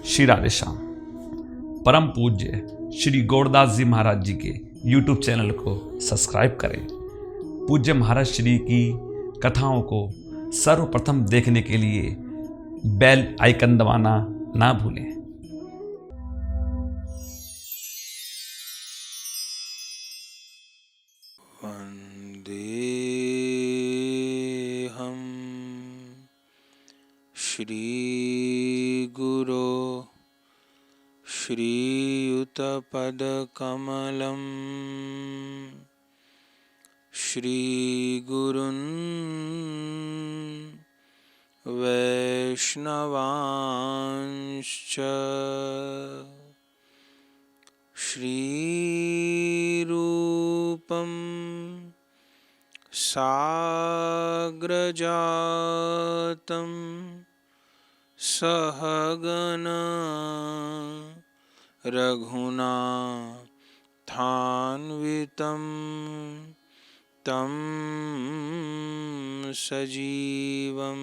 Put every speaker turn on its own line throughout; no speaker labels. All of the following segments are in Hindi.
श्री राधे श्याम। परम पूज्य श्री गौरदास जी महाराज जी के YouTube चैनल को सब्सक्राइब करें। पूज्य महाराज श्री की कथाओं को सर्वप्रथम देखने के लिए बेल आइकन दबाना ना भूलें।
वन्देऽहं श्रीगुरो श्रीयुतपदकमलं श्रीगुरुन् वैष्णवांश्च श्रीरूपं साग्रजातं सहगना रघुनाथान्वितं तं सजीवं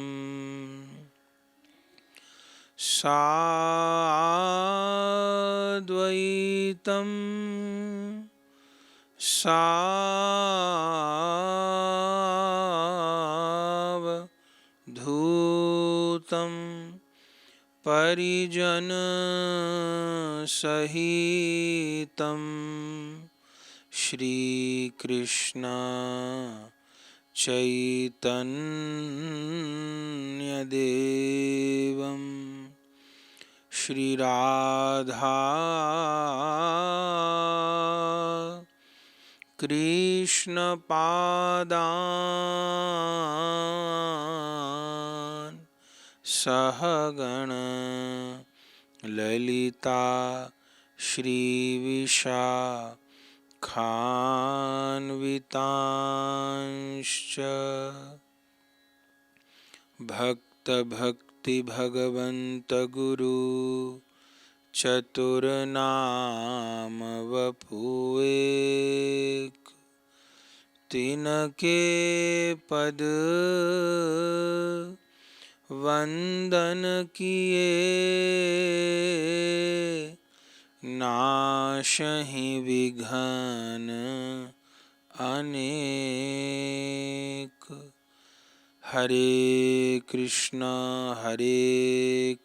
साद्वैतं सावधूतं परिजनसहितं श्रीकृष्ण चैतन्यदेवं श्रीराधा कृष्णपादान् सहगण ललिता श्रीविशाखान्वितांश्च भक्ति भगवन्त गुरु चतुर्नाम वपुएक तिनके पद वंदन किए नाशहि विघ्न अनेक। हरे कृष्ण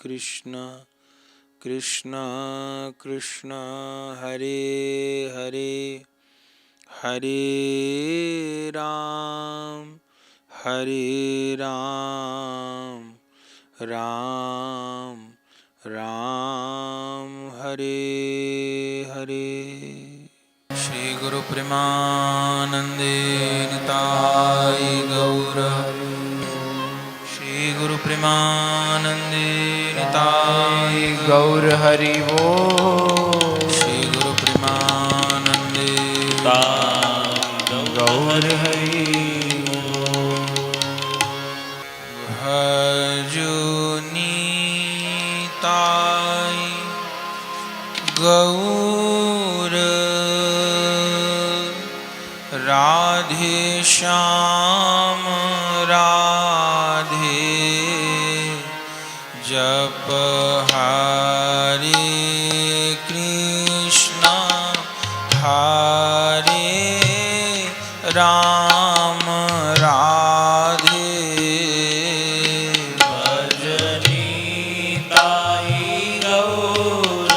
कृष्ण कृष्ण हरे हरे, हरे राम राम राम हरे हरे। श्री गुरु प्रेमानंदे निताय गौर, श्री गुरु प्रेमानंदे निताय गौर हरि वो। श्री गुरु प्रेमानंदे गौर हरि भजुनीताय गौर राधे श्याम राधे जप हरे कृष्ण हरे राम राधे भजनीताय गौर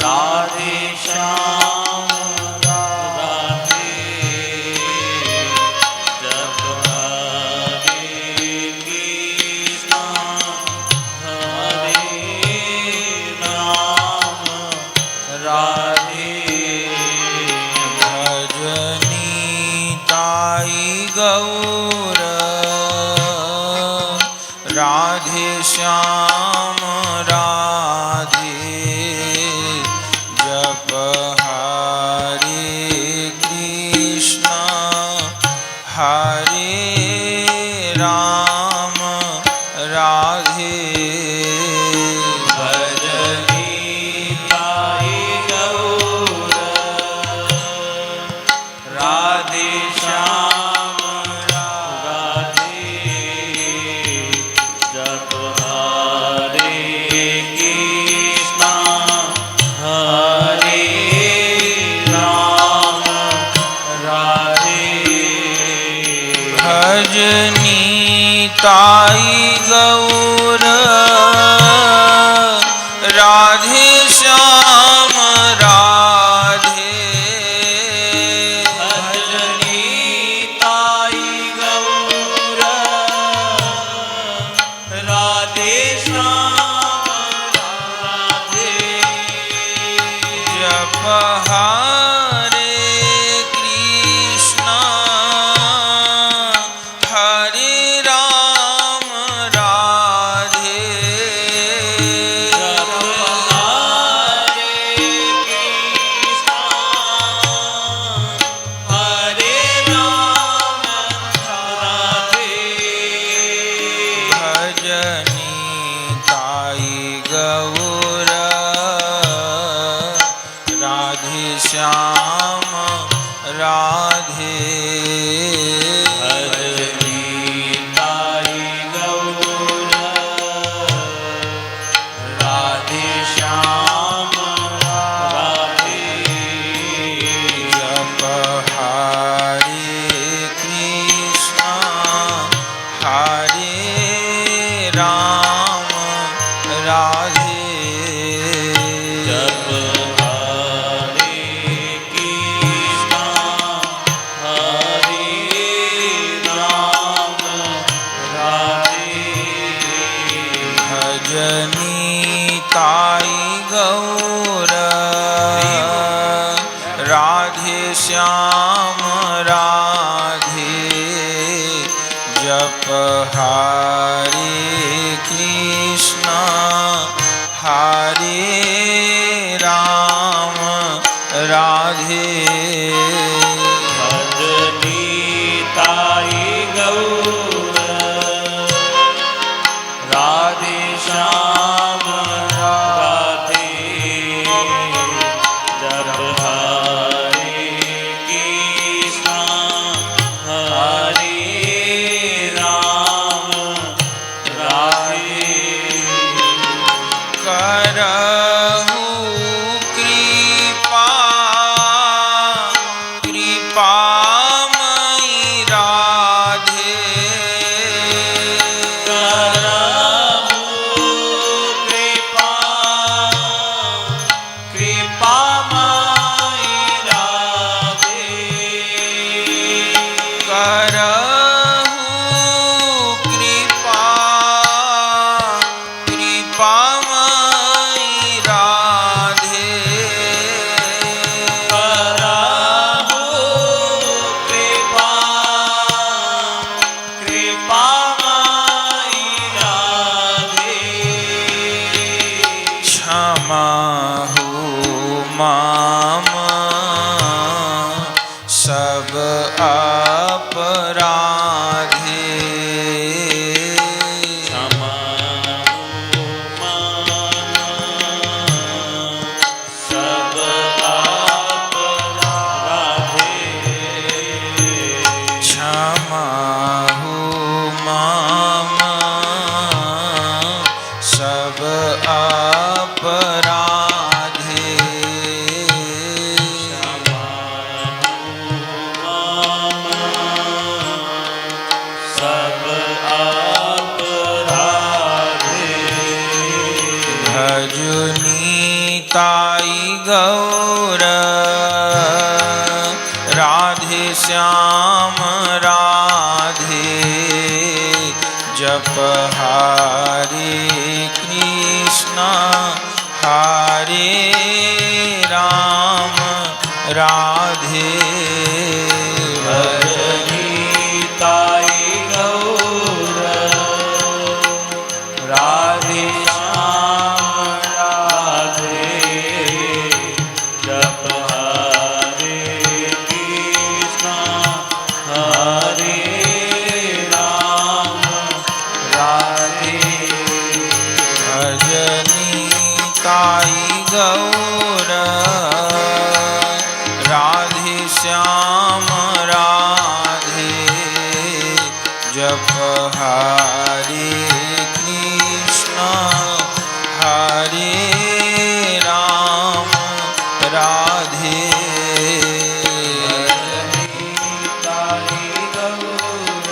राधे श्याम राधे जप हरे कृष्ण हरे राम राधे भजनीताय गौर राधे श्याम राधे जप हरे कृष्ण हरे राम राधे भजनीताय गौर राधे श्याम राधे जप हरे ताई गौर राधे श्याम राधे
भजनी ताई गौर राधे श्याम राधे
जप हरे कृष्ण हरे राम राधे
जप हरे कृष्ण हरे राम राधे
भजनी ताई गौर राधे श्याम राधे
भजनी ताई गौर राधे श्याम राधे
जप हरे कृष्ण हरे राम राधे
जप हरे कृष्ण हरे राम राधे
भजनी ताई गौर राधे श्याम राधे जप हरे कृष्ण हरे राम राधे
भजनी ताई गौर राधे श्याम राधे जप हरे कृष्ण हरे राम राधे
करहु कृपा कृपामयि राधे
करहु कृपा कृपामयि राधे
करहु कृपा कृपामयि राधे
करहु कृपा कृपामयि राधे
क्षमाहु माम सब अपराधे
क्षमा सब अपराधे
क्षमाहु माम सब अपराधे
सब अपराधे
भजनी ताई गौर राधे श्याम राधे जप हरे कृष्ण हरे राम राधे
भजनी ताई गौर राधे श्याम राधे जप हरे कृष्ण हरे राम राधे
भजनी ताई गौर राधे श्याम राधे जप हरे कृष्ण हरे राम राधे
भजनी ताई गौर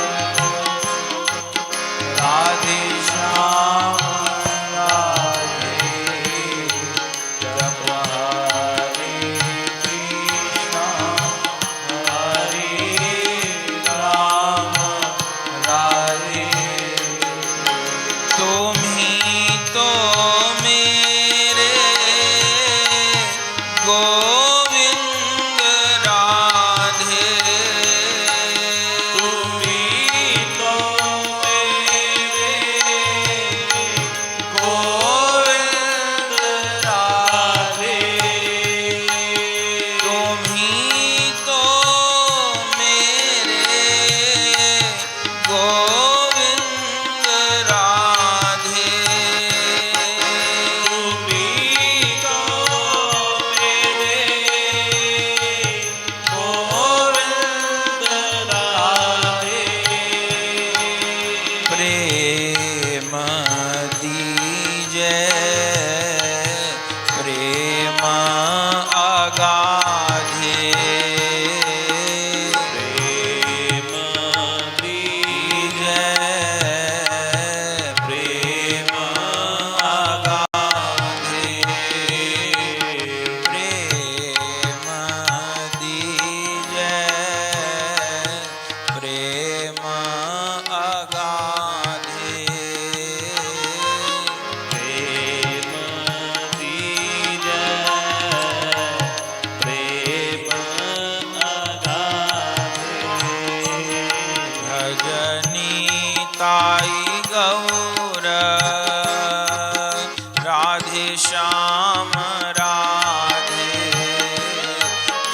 श्याम राधे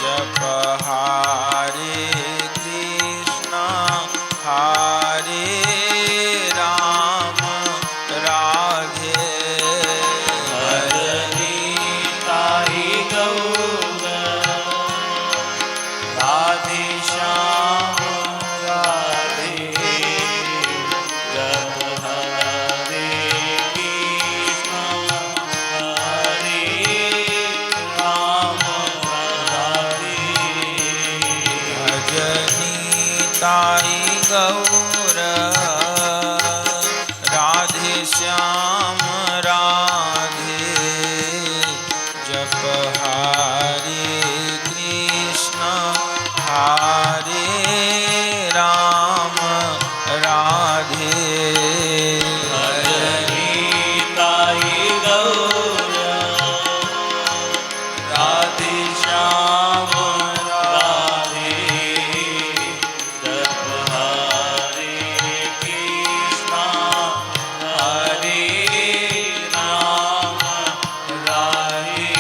जप हरे कृष्ण हरे राम राधे
भजनी ताई गौर राधे श्याम राधे जप हरे कृष्ण हरे राम राधे
भजनी ताई गौर राधे श्याम राधे जप हरे कृष्ण हरे राम राधे
भजनी ताई गौर राधे श्याम राधे जप हरे कृष्ण हरे राम राधे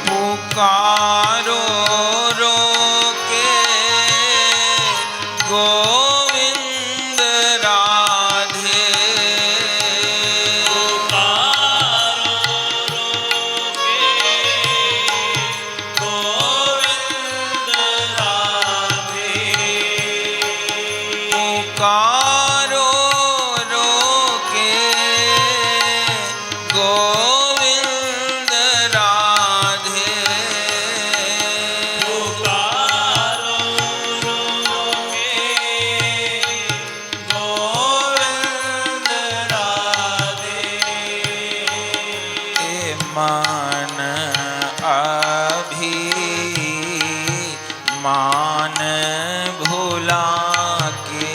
पुकारो रोके गोविंद राधे पुकारो रोके गोविंद राधे हे मन अभी मान भुला के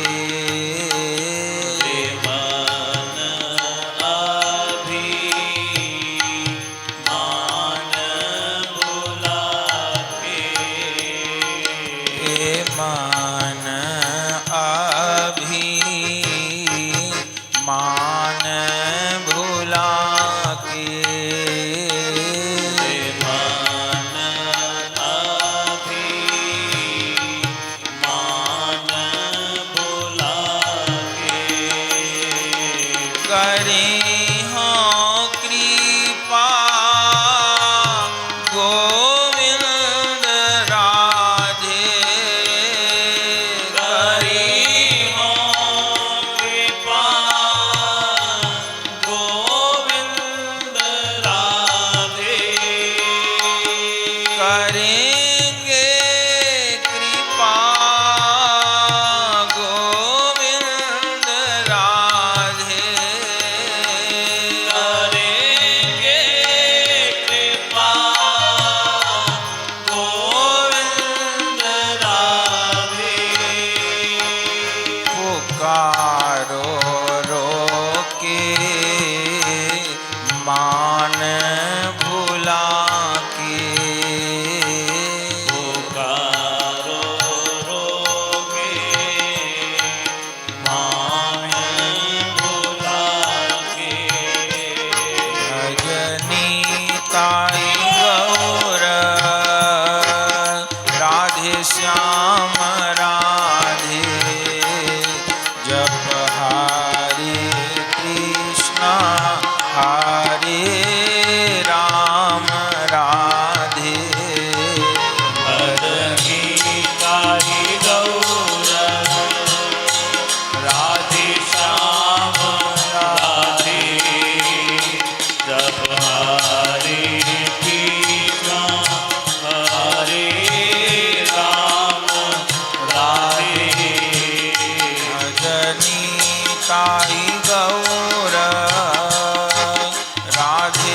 हे मन अभी मान भुला के करी हो कृपा गोविंद राधे करी हो करेंगे कृपा गोविंद राधे पुकारो रोके मान भुला के भजनी ताई गौर राधे श्याम राधे जप हरे कृष्ण हरे राम राधे
राधे श्याम राधे जप हरे कृष्ण हरे राम राधे
भजनी ताई गौर राधे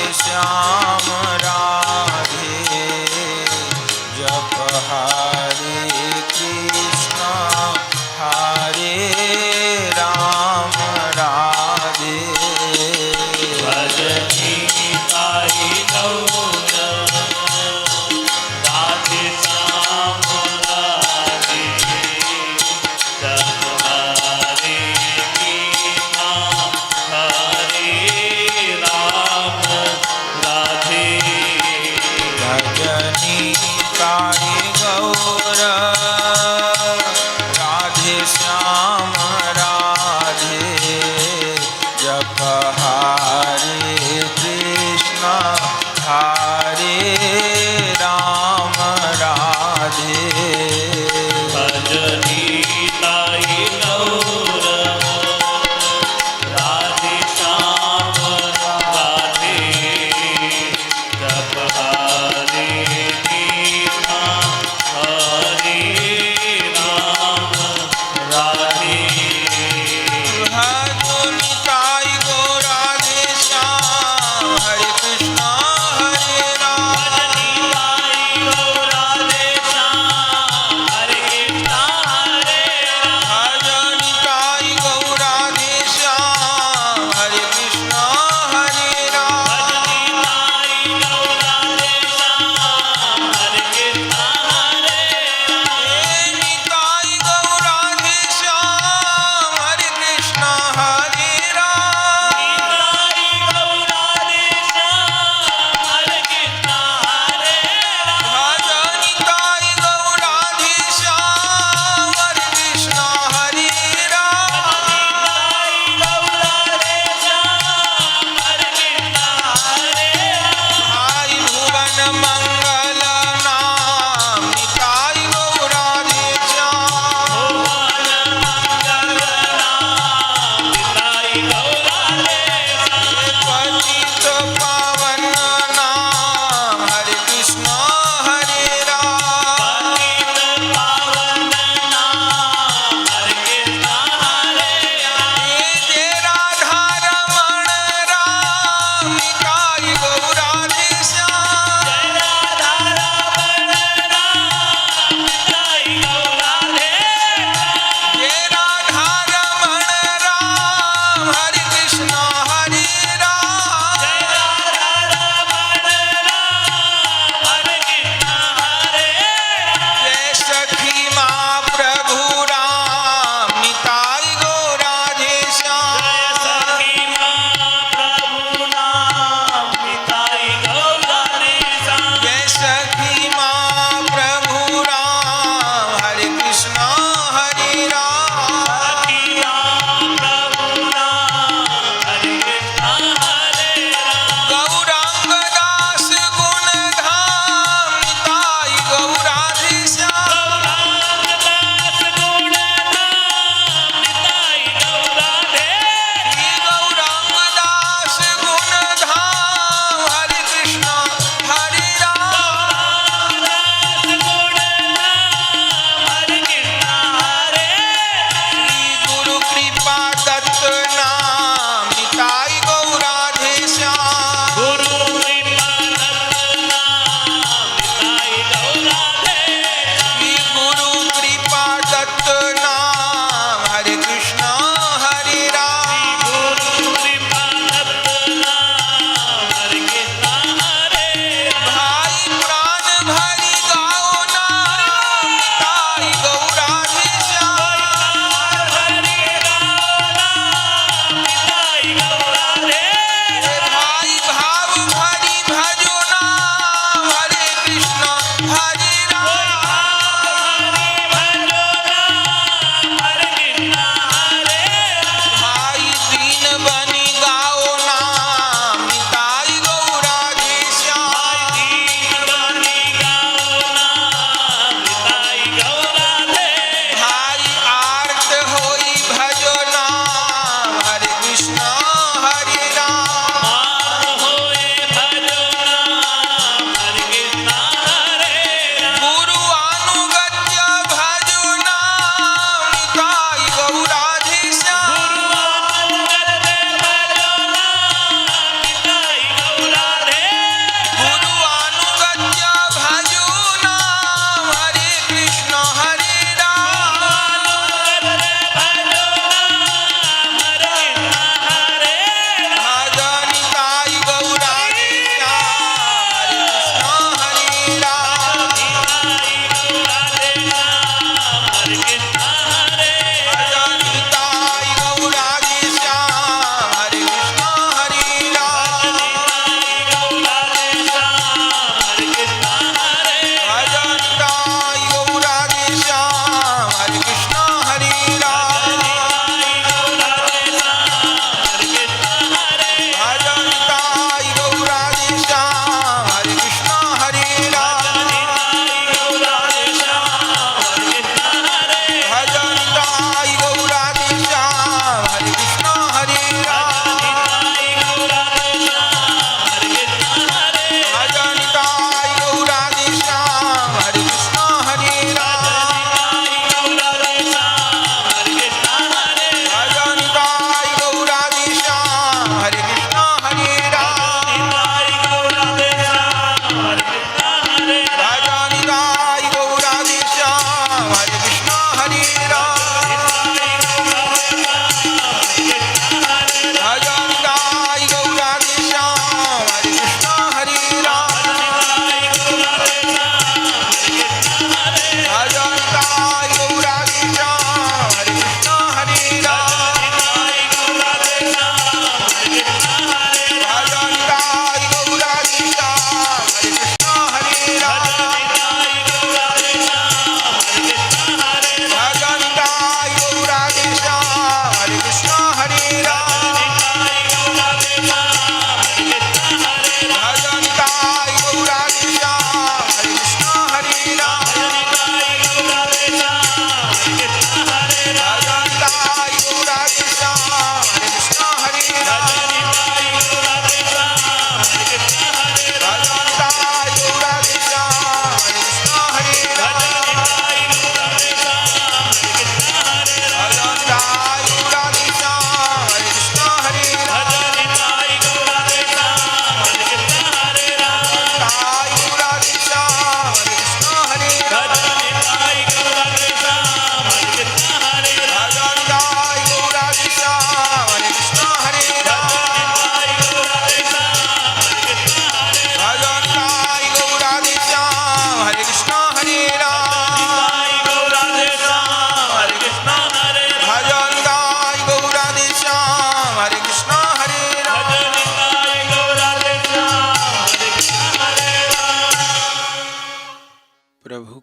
जप हरे कृष्णा हरे राम राधे
भजनी ताई गौर राधे श्याम राधे जप हरे कृष्णा हरे राम राधे
भजो निताई गो राधे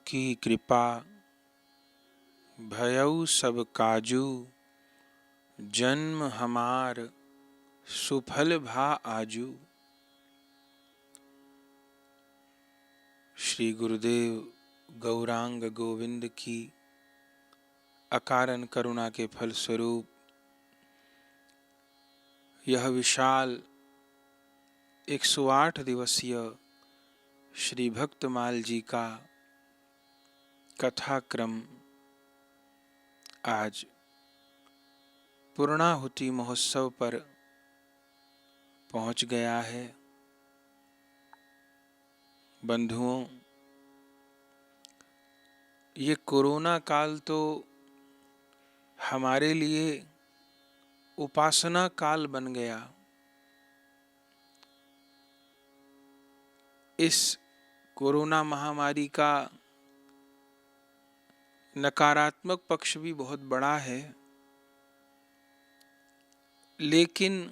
की कृपा भयउ सब काजू, जन्म हमार सुफल भा आजू। श्री गुरुदेव गौरांग गोविंद की अकारण करुणा के फलस्वरूप यह विशाल 108 दिवसीय श्री भक्तमाल जी का कथाक्रम आज पूर्णाहुति महोत्सव पर पहुंच गया है। बंधुओं, ये कोरोना काल तो हमारे लिए उपासना काल बन गया। इस कोरोना महामारी का नकारात्मक पक्ष भी बहुत बड़ा है, लेकिन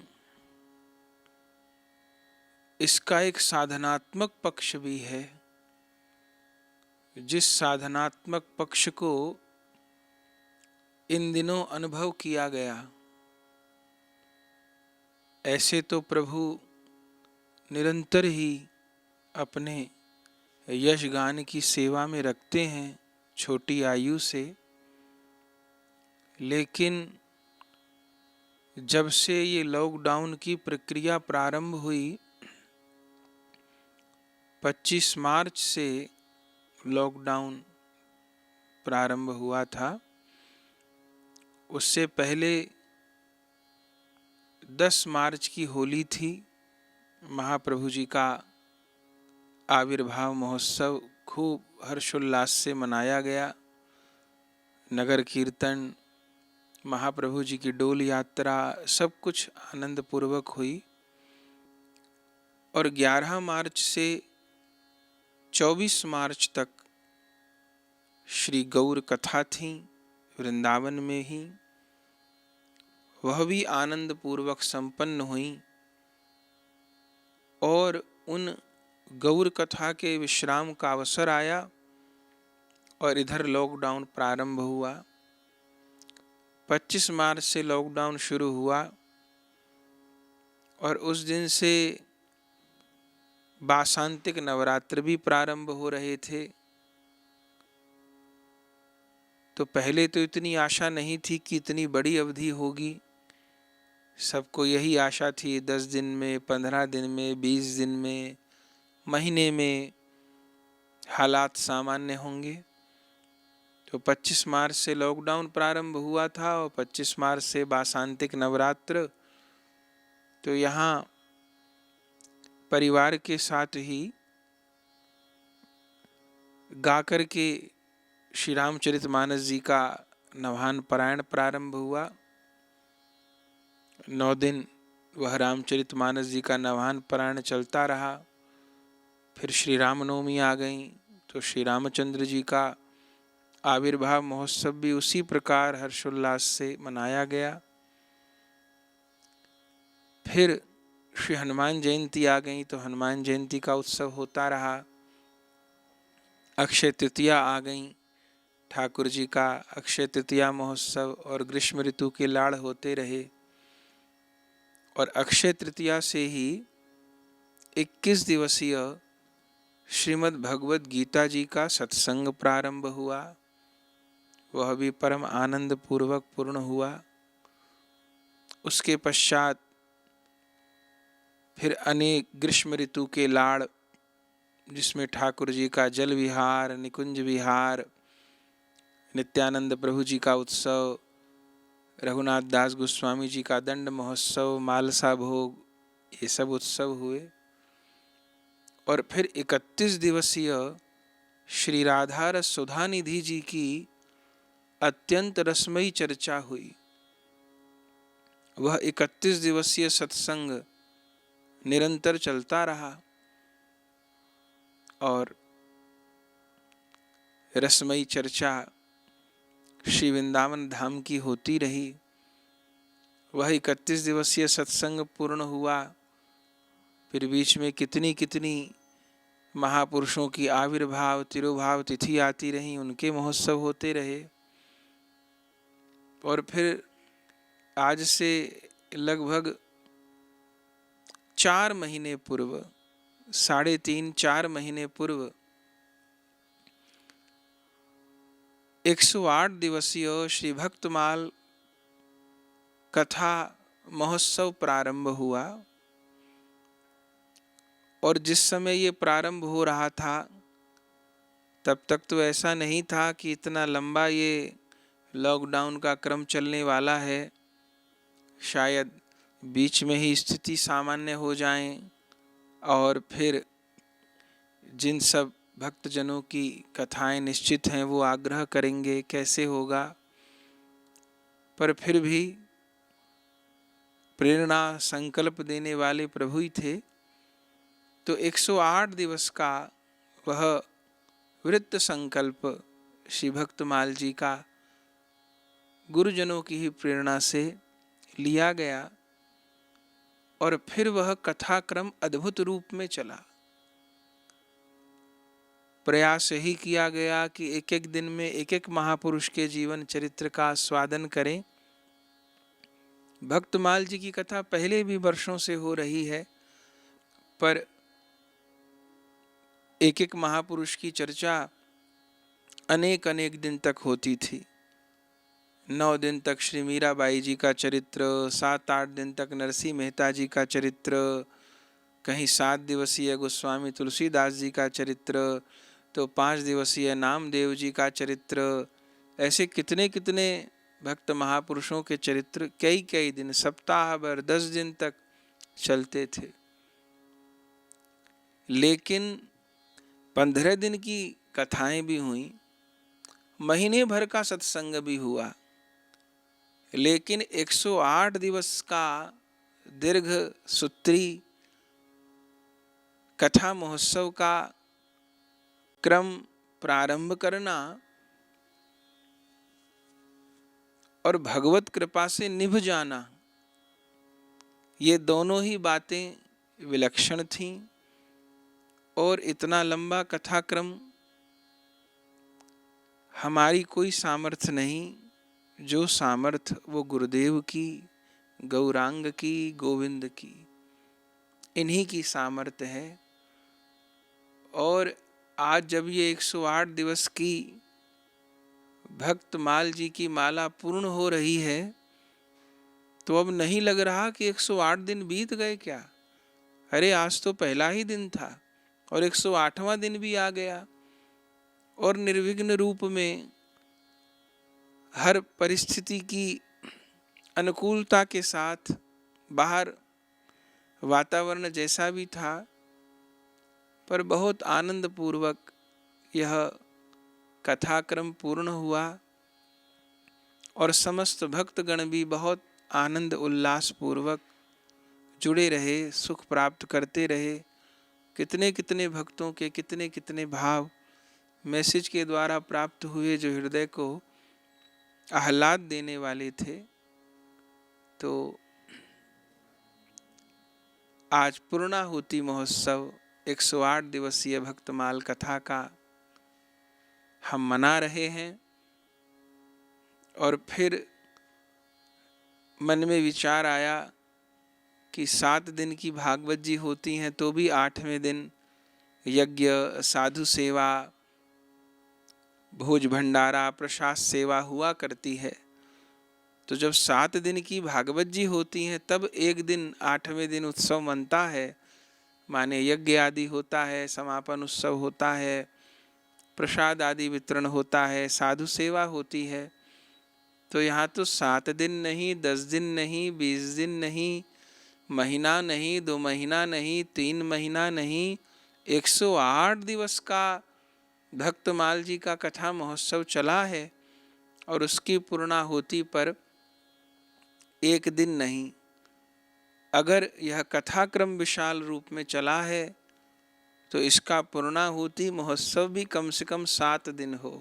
इसका एक साधनात्मक पक्ष भी है। जिस साधनात्मक पक्ष को इन दिनों अनुभव किया गया, ऐसे तो प्रभु निरंतर ही अपने यश गान की सेवा में रखते हैं छोटी आयु से, लेकिन जब से ये लॉकडाउन की प्रक्रिया प्रारंभ हुई, 25 मार्च से लॉकडाउन प्रारंभ हुआ था। उससे पहले 10 मार्च की होली थी। महाप्रभु जी का आविर्भाव महोत्सव खूब हर्षोल्लास से मनाया गया। नगर कीर्तन, महाप्रभु जी की डोल यात्रा, सब कुछ आनंद पूर्वक हुई। और 11 मार्च से 24 मार्च तक श्री गौर कथा थी वृंदावन में ही। वह भी आनंद पूर्वक संपन्न हुई और उन गौर कथा के विश्राम का अवसर आया और इधर लॉकडाउन प्रारंभ हुआ। 25 मार्च से लॉकडाउन शुरू हुआ और उस दिन से वासांतिक नवरात्र भी प्रारंभ हो रहे थे। तो पहले तो इतनी आशा नहीं थी कि इतनी बड़ी अवधि होगी। सबको यही आशा थी 10 दिन में, 15 दिन में, 20 दिन में, महीने में हालात सामान्य होंगे। तो 25 मार्च से लॉकडाउन प्रारंभ हुआ था और 25 मार्च से वासांतिक नवरात्र। तो यहाँ परिवार के साथ ही गाकर के श्री रामचरितमानस जी का नवान पारायण प्रारंभ हुआ। 9 दिन वह रामचरितमानस जी का नवान पारायण चलता रहा। फिर श्री रामनवमी आ गई तो श्री रामचंद्र जी का आविर्भाव महोत्सव भी उसी प्रकार हर्षोल्लास से मनाया गया। फिर श्री हनुमान जयंती आ गई तो हनुमान जयंती का उत्सव होता रहा। अक्षय तृतीया आ गई, ठाकुर जी का अक्षय तृतीया महोत्सव और ग्रीष्म ऋतु के लाड़ होते रहे। और अक्षय तृतीया से ही 21 दिवसीय श्रीमद् भगवद गीता जी का सत्संग प्रारंभ हुआ। वह भी परम आनंद पूर्वक पूर्ण हुआ। उसके पश्चात फिर अनेक ग्रीष्म ऋतु के लाड़, जिसमें ठाकुर जी का जल विहार, निकुंज विहार, नित्यानंद प्रभु जी का उत्सव, रघुनाथ दास गोस्वामी जी का दंड महोत्सव, मालसा भोग, ये सब उत्सव हुए। और फिर 31 दिवसीय श्री राधा रस सुधा निधि जी की अत्यंत रसमयी चर्चा हुई। वह 31 दिवसीय सत्संग निरंतर चलता रहा और रसमयी चर्चा श्री वृंदावन धाम की होती रही। वह 31 दिवसीय सत्संग पूर्ण हुआ। फिर बीच में कितनी कितनी महापुरुषों की आविर्भाव तिरुभाव तिथि आती रही, उनके महोत्सव होते रहे। और फिर आज से लगभग 4 महीने पूर्व, 3.5-4 महीने पूर्व 108 दिवसीय श्री भक्तमाल कथा महोत्सव प्रारंभ हुआ। और जिस समय ये प्रारंभ हो रहा था तब तक तो ऐसा नहीं था कि इतना लंबा ये लॉकडाउन का क्रम चलने वाला है। शायद बीच में ही स्थिति सामान्य हो जाए और फिर जिन सब भक्तजनों की कथाएं निश्चित हैं वो आग्रह करेंगे कैसे होगा। पर फिर भी प्रेरणा संकल्प देने वाले प्रभु ही थे। तो 108 दिवस का वह वृत्त संकल्प श्री भक्तमाल जी का गुरुजनों की ही प्रेरणा से लिया गया और फिर वह कथाक्रम अद्भुत रूप में चला। प्रयास यही किया गया कि एक एक दिन में एक एक महापुरुष के जीवन चरित्र का आस्वादन करें। भक्तमाल जी की कथा पहले भी वर्षों से हो रही है, पर एक एक महापुरुष की चर्चा अनेक अनेक दिन तक होती थी। 9 दिन तक श्री मीराबाई जी का चरित्र, 7-8 दिन तक नरसिंह मेहता जी का चरित्र, कहीं 7 दिवसीय गोस्वामी तुलसीदास जी का चरित्र, तो 5 दिवसीय नामदेव जी का चरित्र। ऐसे कितने कितने भक्त महापुरुषों के चरित्र कई दिन, सप्ताह भर 10 दिन तक चलते थे। लेकिन 15 दिन की कथाएं भी हुई, महीने भर का सत्संग भी हुआ, लेकिन 108 दिवस का दीर्घ सूत्री कथा महोत्सव का क्रम प्रारंभ करना और भगवत कृपा से निभ जाना, ये दोनों ही बातें विलक्षण थीं। और इतना लंबा कथाक्रम हमारी कोई सामर्थ्य नहीं, जो सामर्थ्य वो गुरुदेव की, गौरांग की, गोविंद की, इन्हीं की सामर्थ्य है। और आज जब ये 108 दिवस की भक्तमाल जी की माला पूर्ण हो रही है तो अब नहीं लग रहा कि 108 दिन बीत गए क्या। अरे आज तो पहला ही दिन था और 108वां दिन भी आ गया। और निर्विघ्न रूप में हर परिस्थिति की अनुकूलता के साथ बाहर वातावरण जैसा भी था, पर बहुत आनंद पूर्वक यह कथाक्रम पूर्ण हुआ और समस्त भक्तगण भी बहुत आनंद उल्लास पूर्वक जुड़े रहे, सुख प्राप्त करते रहे। कितने कितने भक्तों के कितने कितने भाव मैसेज के द्वारा प्राप्त हुए जो हृदय को आह्लाद देने वाले थे। तो आज पूर्णाहुति महोत्सव 108 दिवसीय भक्तमाल कथा का हम मना रहे हैं। और फिर मन में विचार आया कि 7 दिन की भागवत जी होती हैं तो भी 8वें दिन यज्ञ, साधु सेवा, भोज भंडारा, प्रसाद सेवा हुआ करती है। तो जब 7 दिन की भागवत जी होती हैं तब एक दिन 8वें दिन उत्सव मनता है, माने यज्ञ आदि होता है, समापन उत्सव होता है, प्रसाद आदि वितरण होता है, साधु सेवा होती है। तो यहाँ तो 7 दिन नहीं, 10 दिन नहीं, 20 दिन नहीं, महीना नहीं, 2 महीना नहीं, 3 महीना नहीं, 108 दिवस का भक्तमाल जी का कथा महोत्सव चला है। और उसकी पूर्णाहुति पर एक दिन नहीं, अगर यह कथाक्रम विशाल रूप में चला है तो इसका पूर्णाहुति महोत्सव भी कम से कम 7 दिन हो।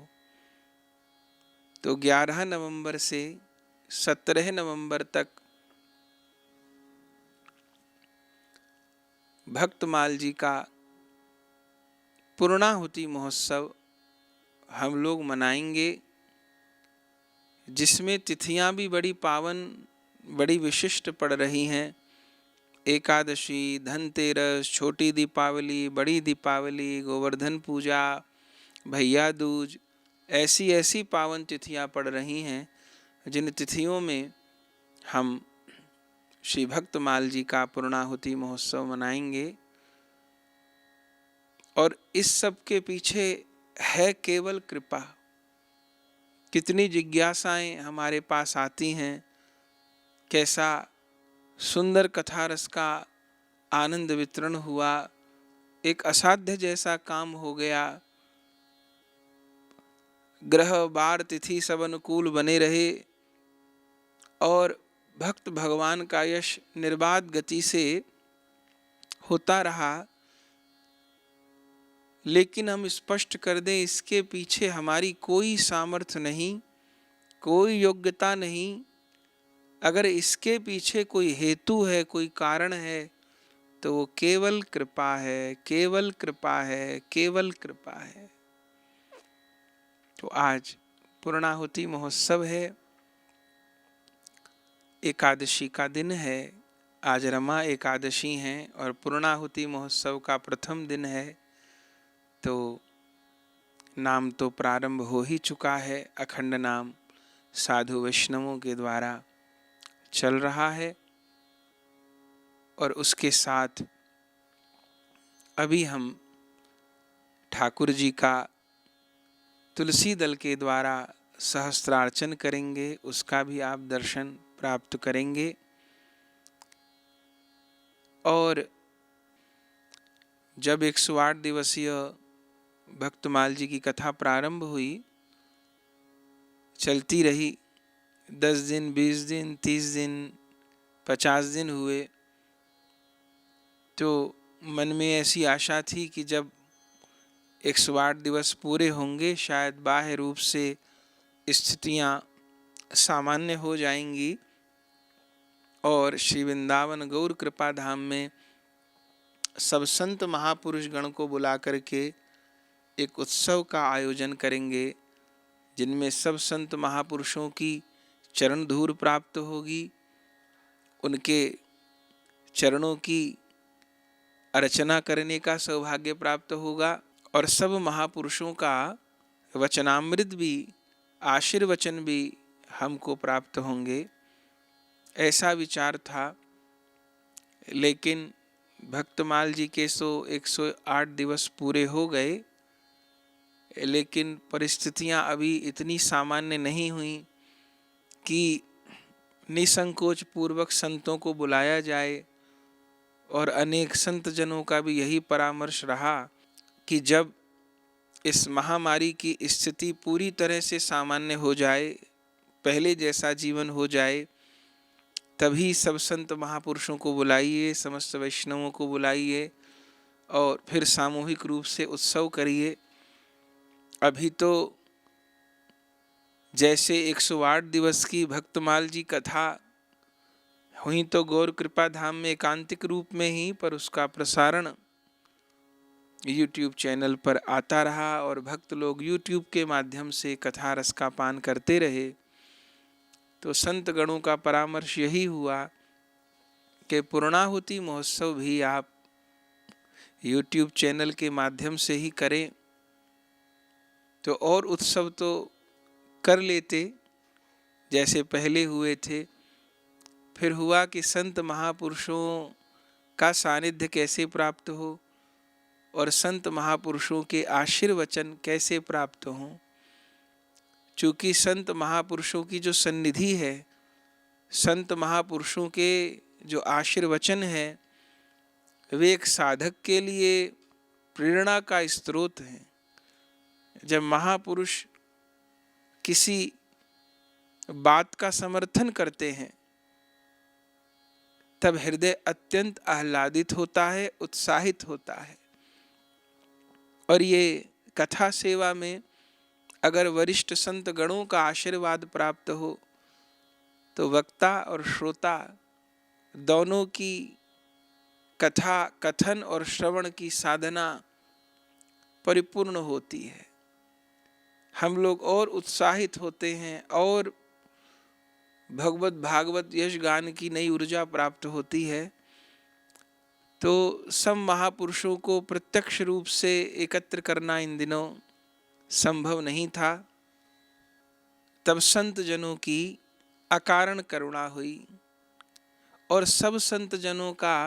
तो 11 नवंबर से 17 नवंबर तक भक्तमाल जी का पूर्णाहुति महोत्सव हम लोग मनाएंगे, जिसमें तिथियां भी बड़ी पावन, बड़ी विशिष्ट पड़ रही हैं। एकादशी, धनतेरस, छोटी दीपावली, बड़ी दीपावली, गोवर्धन पूजा, भैया दूज, ऐसी ऐसी पावन तिथियां पड़ रही हैं, जिन तिथियों में हम श्री भक्तमाल जी का पूर्णाहुति महोत्सव मनाएंगे। और इस सब के पीछे है केवल कृपा। कितनी जिज्ञासाएं हमारे पास आती हैं, कैसा सुंदर कथा रस का आनंद वितरण हुआ, एक असाध्य जैसा काम हो गया, ग्रह बार तिथि सब अनुकूल बने रहे और भक्त भगवान का यश निर्बाध गति से होता रहा। लेकिन हम स्पष्ट कर दें, इसके पीछे हमारी कोई सामर्थ्य नहीं, कोई योग्यता नहीं। अगर इसके पीछे कोई हेतु है, कोई कारण है, तो वो केवल कृपा है, केवल कृपा है, केवल कृपा है। तो आज पूर्णाहुति महोत्सव है, एकादशी का दिन है, आज रमा एकादशी है और पूर्णाहुति महोत्सव का प्रथम दिन है। तो नाम तो प्रारंभ हो ही चुका है, अखंड नाम साधु वैष्णवों के द्वारा चल रहा है। और उसके साथ अभी हम ठाकुर जी का तुलसी दल के द्वारा सहस्त्रार्चन करेंगे, उसका भी आप दर्शन प्राप्त करेंगे। और जब 108 दिवसीय भक्तमाल जी की कथा प्रारंभ हुई, चलती रही, 10 दिन, 20 दिन, 30 दिन, 50 दिन हुए, तो मन में ऐसी आशा थी कि जब 108 दिवस पूरे होंगे, शायद बाह्य रूप से स्थितियां सामान्य हो जाएंगी और श्री वृंदावन गौर कृपा धाम में सब संत महापुरुष गण को बुला करके एक उत्सव का आयोजन करेंगे, जिनमें सब संत महापुरुषों की चरण धूल प्राप्त होगी, उनके चरणों की अर्चना करने का सौभाग्य प्राप्त होगा और सब महापुरुषों का वचनामृत भी, आशीर्वचन भी हमको प्राप्त होंगे, ऐसा विचार था। लेकिन भक्तमाल जी के 108 दिवस पूरे हो गए, लेकिन परिस्थितियां अभी इतनी सामान्य नहीं हुई कि निसंकोच पूर्वक संतों को बुलाया जाए। और अनेक संत जनों का भी यही परामर्श रहा कि जब इस महामारी की स्थिति पूरी तरह से सामान्य हो जाए, पहले जैसा जीवन हो जाए, तभी सब संत महापुरुषों को बुलाइए, समस्त वैष्णवों को बुलाइए और फिर सामूहिक रूप से उत्सव करिए। अभी तो जैसे 108 दिवस की भक्तमाल जी कथा हुई तो गौर कृपा धाम में एकांतिक रूप में ही, पर उसका प्रसारण YouTube चैनल पर आता रहा और भक्त लोग YouTube के माध्यम से कथा रस का पान करते रहे। तो संत गणों का परामर्श यही हुआ कि पूर्णाहुति महोत्सव भी आप YouTube चैनल के माध्यम से ही करें, तो और उत्सव तो कर लेते जैसे पहले हुए थे। फिर हुआ कि संत महापुरुषों का सानिध्य कैसे प्राप्त हो और संत महापुरुषों के आशीर्वचन कैसे प्राप्त हों। चूँकि संत महापुरुषों की जो सन्निधि है, संत महापुरुषों के जो आशीर्वचन है, वे एक साधक के लिए प्रेरणा का स्रोत हैं। जब महापुरुष किसी बात का समर्थन करते हैं, तब हृदय अत्यंत आह्लादित होता है, उत्साहित होता है। और ये कथा सेवा में अगर वरिष्ठ संत गणों का आशीर्वाद प्राप्त हो, तो वक्ता और श्रोता दोनों की कथा कथन और श्रवण की साधना परिपूर्ण होती है, हम लोग और उत्साहित होते हैं और भगवत भागवत यश गान की नई ऊर्जा प्राप्त होती है। तो सब महापुरुषों को प्रत्यक्ष रूप से एकत्र करना इन दिनों संभव नहीं था, तब संत जनों की अकारण करुणा हुई और सब संत जनों का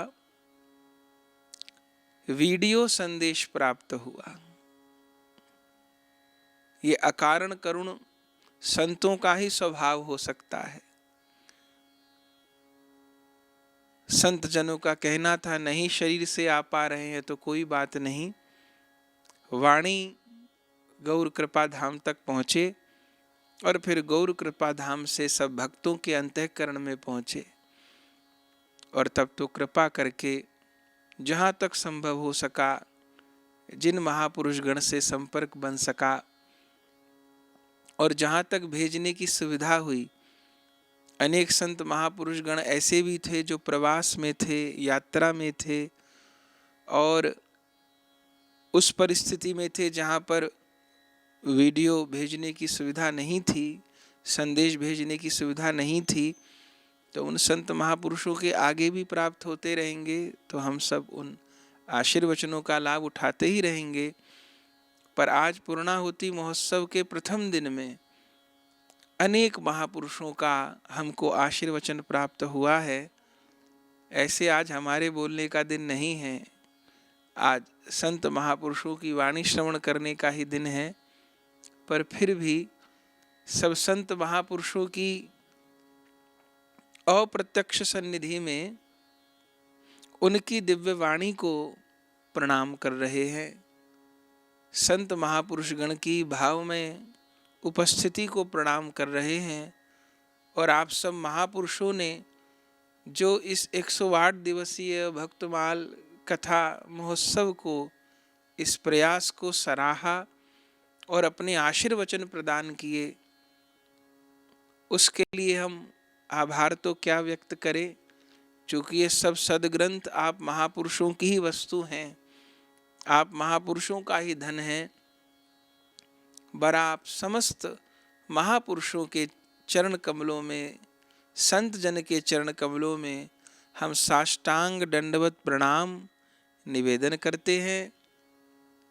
वीडियो संदेश प्राप्त हुआ। ये अकारण करुण संतों का ही स्वभाव हो सकता है। संत जनों का कहना था, नहीं शरीर से आ पा रहे हैं तो कोई बात नहीं, वाणी गौर कृपा धाम तक पहुँचे और फिर गौर कृपा धाम से सब भक्तों के अंतःकरण में पहुँचे और तब तो कृपा करके जहाँ तक संभव हो सका, जिन महापुरुष गण से संपर्क बन सका और जहाँ तक भेजने की सुविधा हुई, अनेक संत महापुरुष गण ऐसे भी थे जो प्रवास में थे, यात्रा में थे और उस परिस्थिति में थे जहाँ पर वीडियो भेजने की सुविधा नहीं थी, संदेश भेजने की सुविधा नहीं थी। तो उन संत महापुरुषों के आगे भी प्राप्त होते रहेंगे, तो हम सब उन आशीर्वचनों का लाभ उठाते ही रहेंगे। पर आज पूर्णाहुति महोत्सव के प्रथम दिन में अनेक महापुरुषों का हमको आशीर्वचन प्राप्त हुआ है। ऐसे आज हमारे बोलने का दिन नहीं है, आज संत महापुरुषों की वाणी श्रवण करने का ही दिन है। पर फिर भी सब संत महापुरुषों की अप्रत्यक्ष सन्निधि में उनकी दिव्य वाणी को प्रणाम कर रहे हैं। संत महापुरुष गण की भाव में उपस्थिति को प्रणाम कर रहे हैं और आप सब महापुरुषों ने जो इस 108 दिवसीय भक्तमाल कथा महोत्सव को, इस प्रयास को सराहा और अपने आशीर्वचन प्रदान किए, उसके लिए हम आभार तो क्या व्यक्त करें, क्योंकि ये सब सदग्रंथ आप महापुरुषों की ही वस्तु हैं, आप महापुरुषों का ही धन है। बरा आप समस्त महापुरुषों के चरण कमलों में, संत जन के चरण कमलों में हम साष्टांग दंडवत प्रणाम निवेदन करते हैं।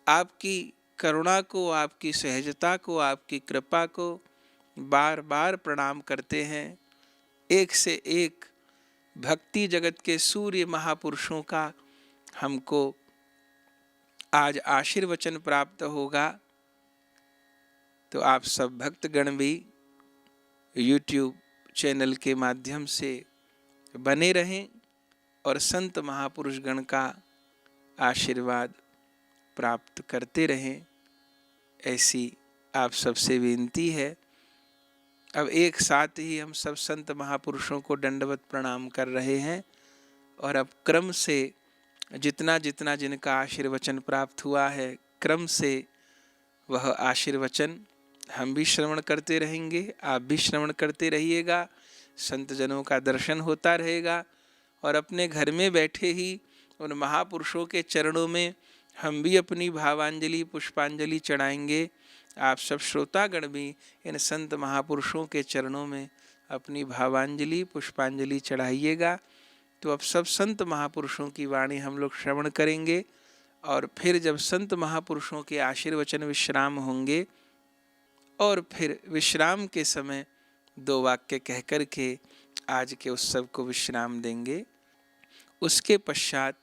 आपकी करुणा को, आपकी सहजता को, आपकी कृपा को बार बार प्रणाम करते हैं। एक से एक भक्ति जगत के सूर्य महापुरुषों का हमको आज आशीर्वचन प्राप्त होगा। तो आप सब भक्तगण भी YouTube चैनल के माध्यम से बने रहें और संत महापुरुष गण का आशीर्वाद प्राप्त करते रहें, ऐसी आप सबसे विनती है। अब एक साथ ही हम सब संत महापुरुषों को दंडवत प्रणाम कर रहे हैं और अब क्रम से जितना जितना जिनका आशीर्वचन प्राप्त हुआ है, क्रम से वह आशीर्वचन हम भी श्रवण करते रहेंगे, आप भी श्रवण करते रहिएगा। संत जनों का दर्शन होता रहेगा और अपने घर में बैठे ही उन महापुरुषों के चरणों में हम भी अपनी भावांजलि पुष्पांजलि चढ़ाएंगे। आप सब श्रोतागण भी इन संत महापुरुषों के चरणों में अपनी भावांजलि पुष्पांजलि चढ़ाइएगा। तो अब सब संत महापुरुषों की वाणी हम लोग श्रवण करेंगे और फिर जब संत महापुरुषों के आशीर्वचन विश्राम होंगे और फिर विश्राम के समय 2 वाक्य कह कर के आज के उत्सव को विश्राम देंगे। उसके पश्चात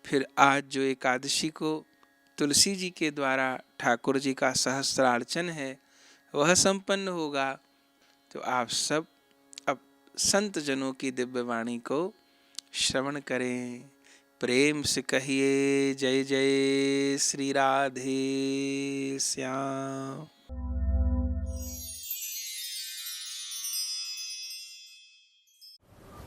फिर आज जो एकादशी को तुलसी जी के द्वारा ठाकुर जी का सहस्त्रार्चन है वह संपन्न होगा। तो आप सब अब संत जनों की दिव्य वाणी को श्रवण करें। प्रेम से कहिए जय जय श्री राधे श्याम।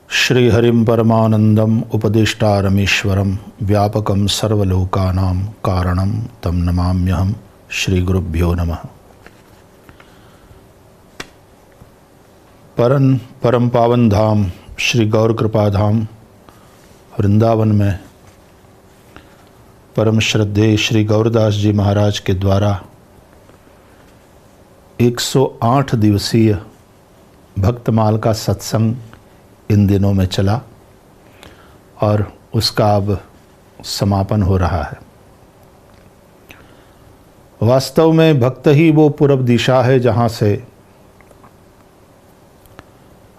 श्रीहरिं परमानंदम उपदेष्टारमीश्वरं व्यापकं सर्वलोकानां कारणं तं नमाम्यहं। श्री गुरुभ्यो नमः। परम पावन धाम श्री गौर कृपा धाम वृंदावन में परम श्रद्धेय श्री गौरदास जी महाराज के द्वारा 108 दिवसीय भक्तमाल का सत्संग इन दिनों में चला और उसका अब समापन हो रहा है। वास्तव में भक्त ही वो पूरब दिशा है जहाँ से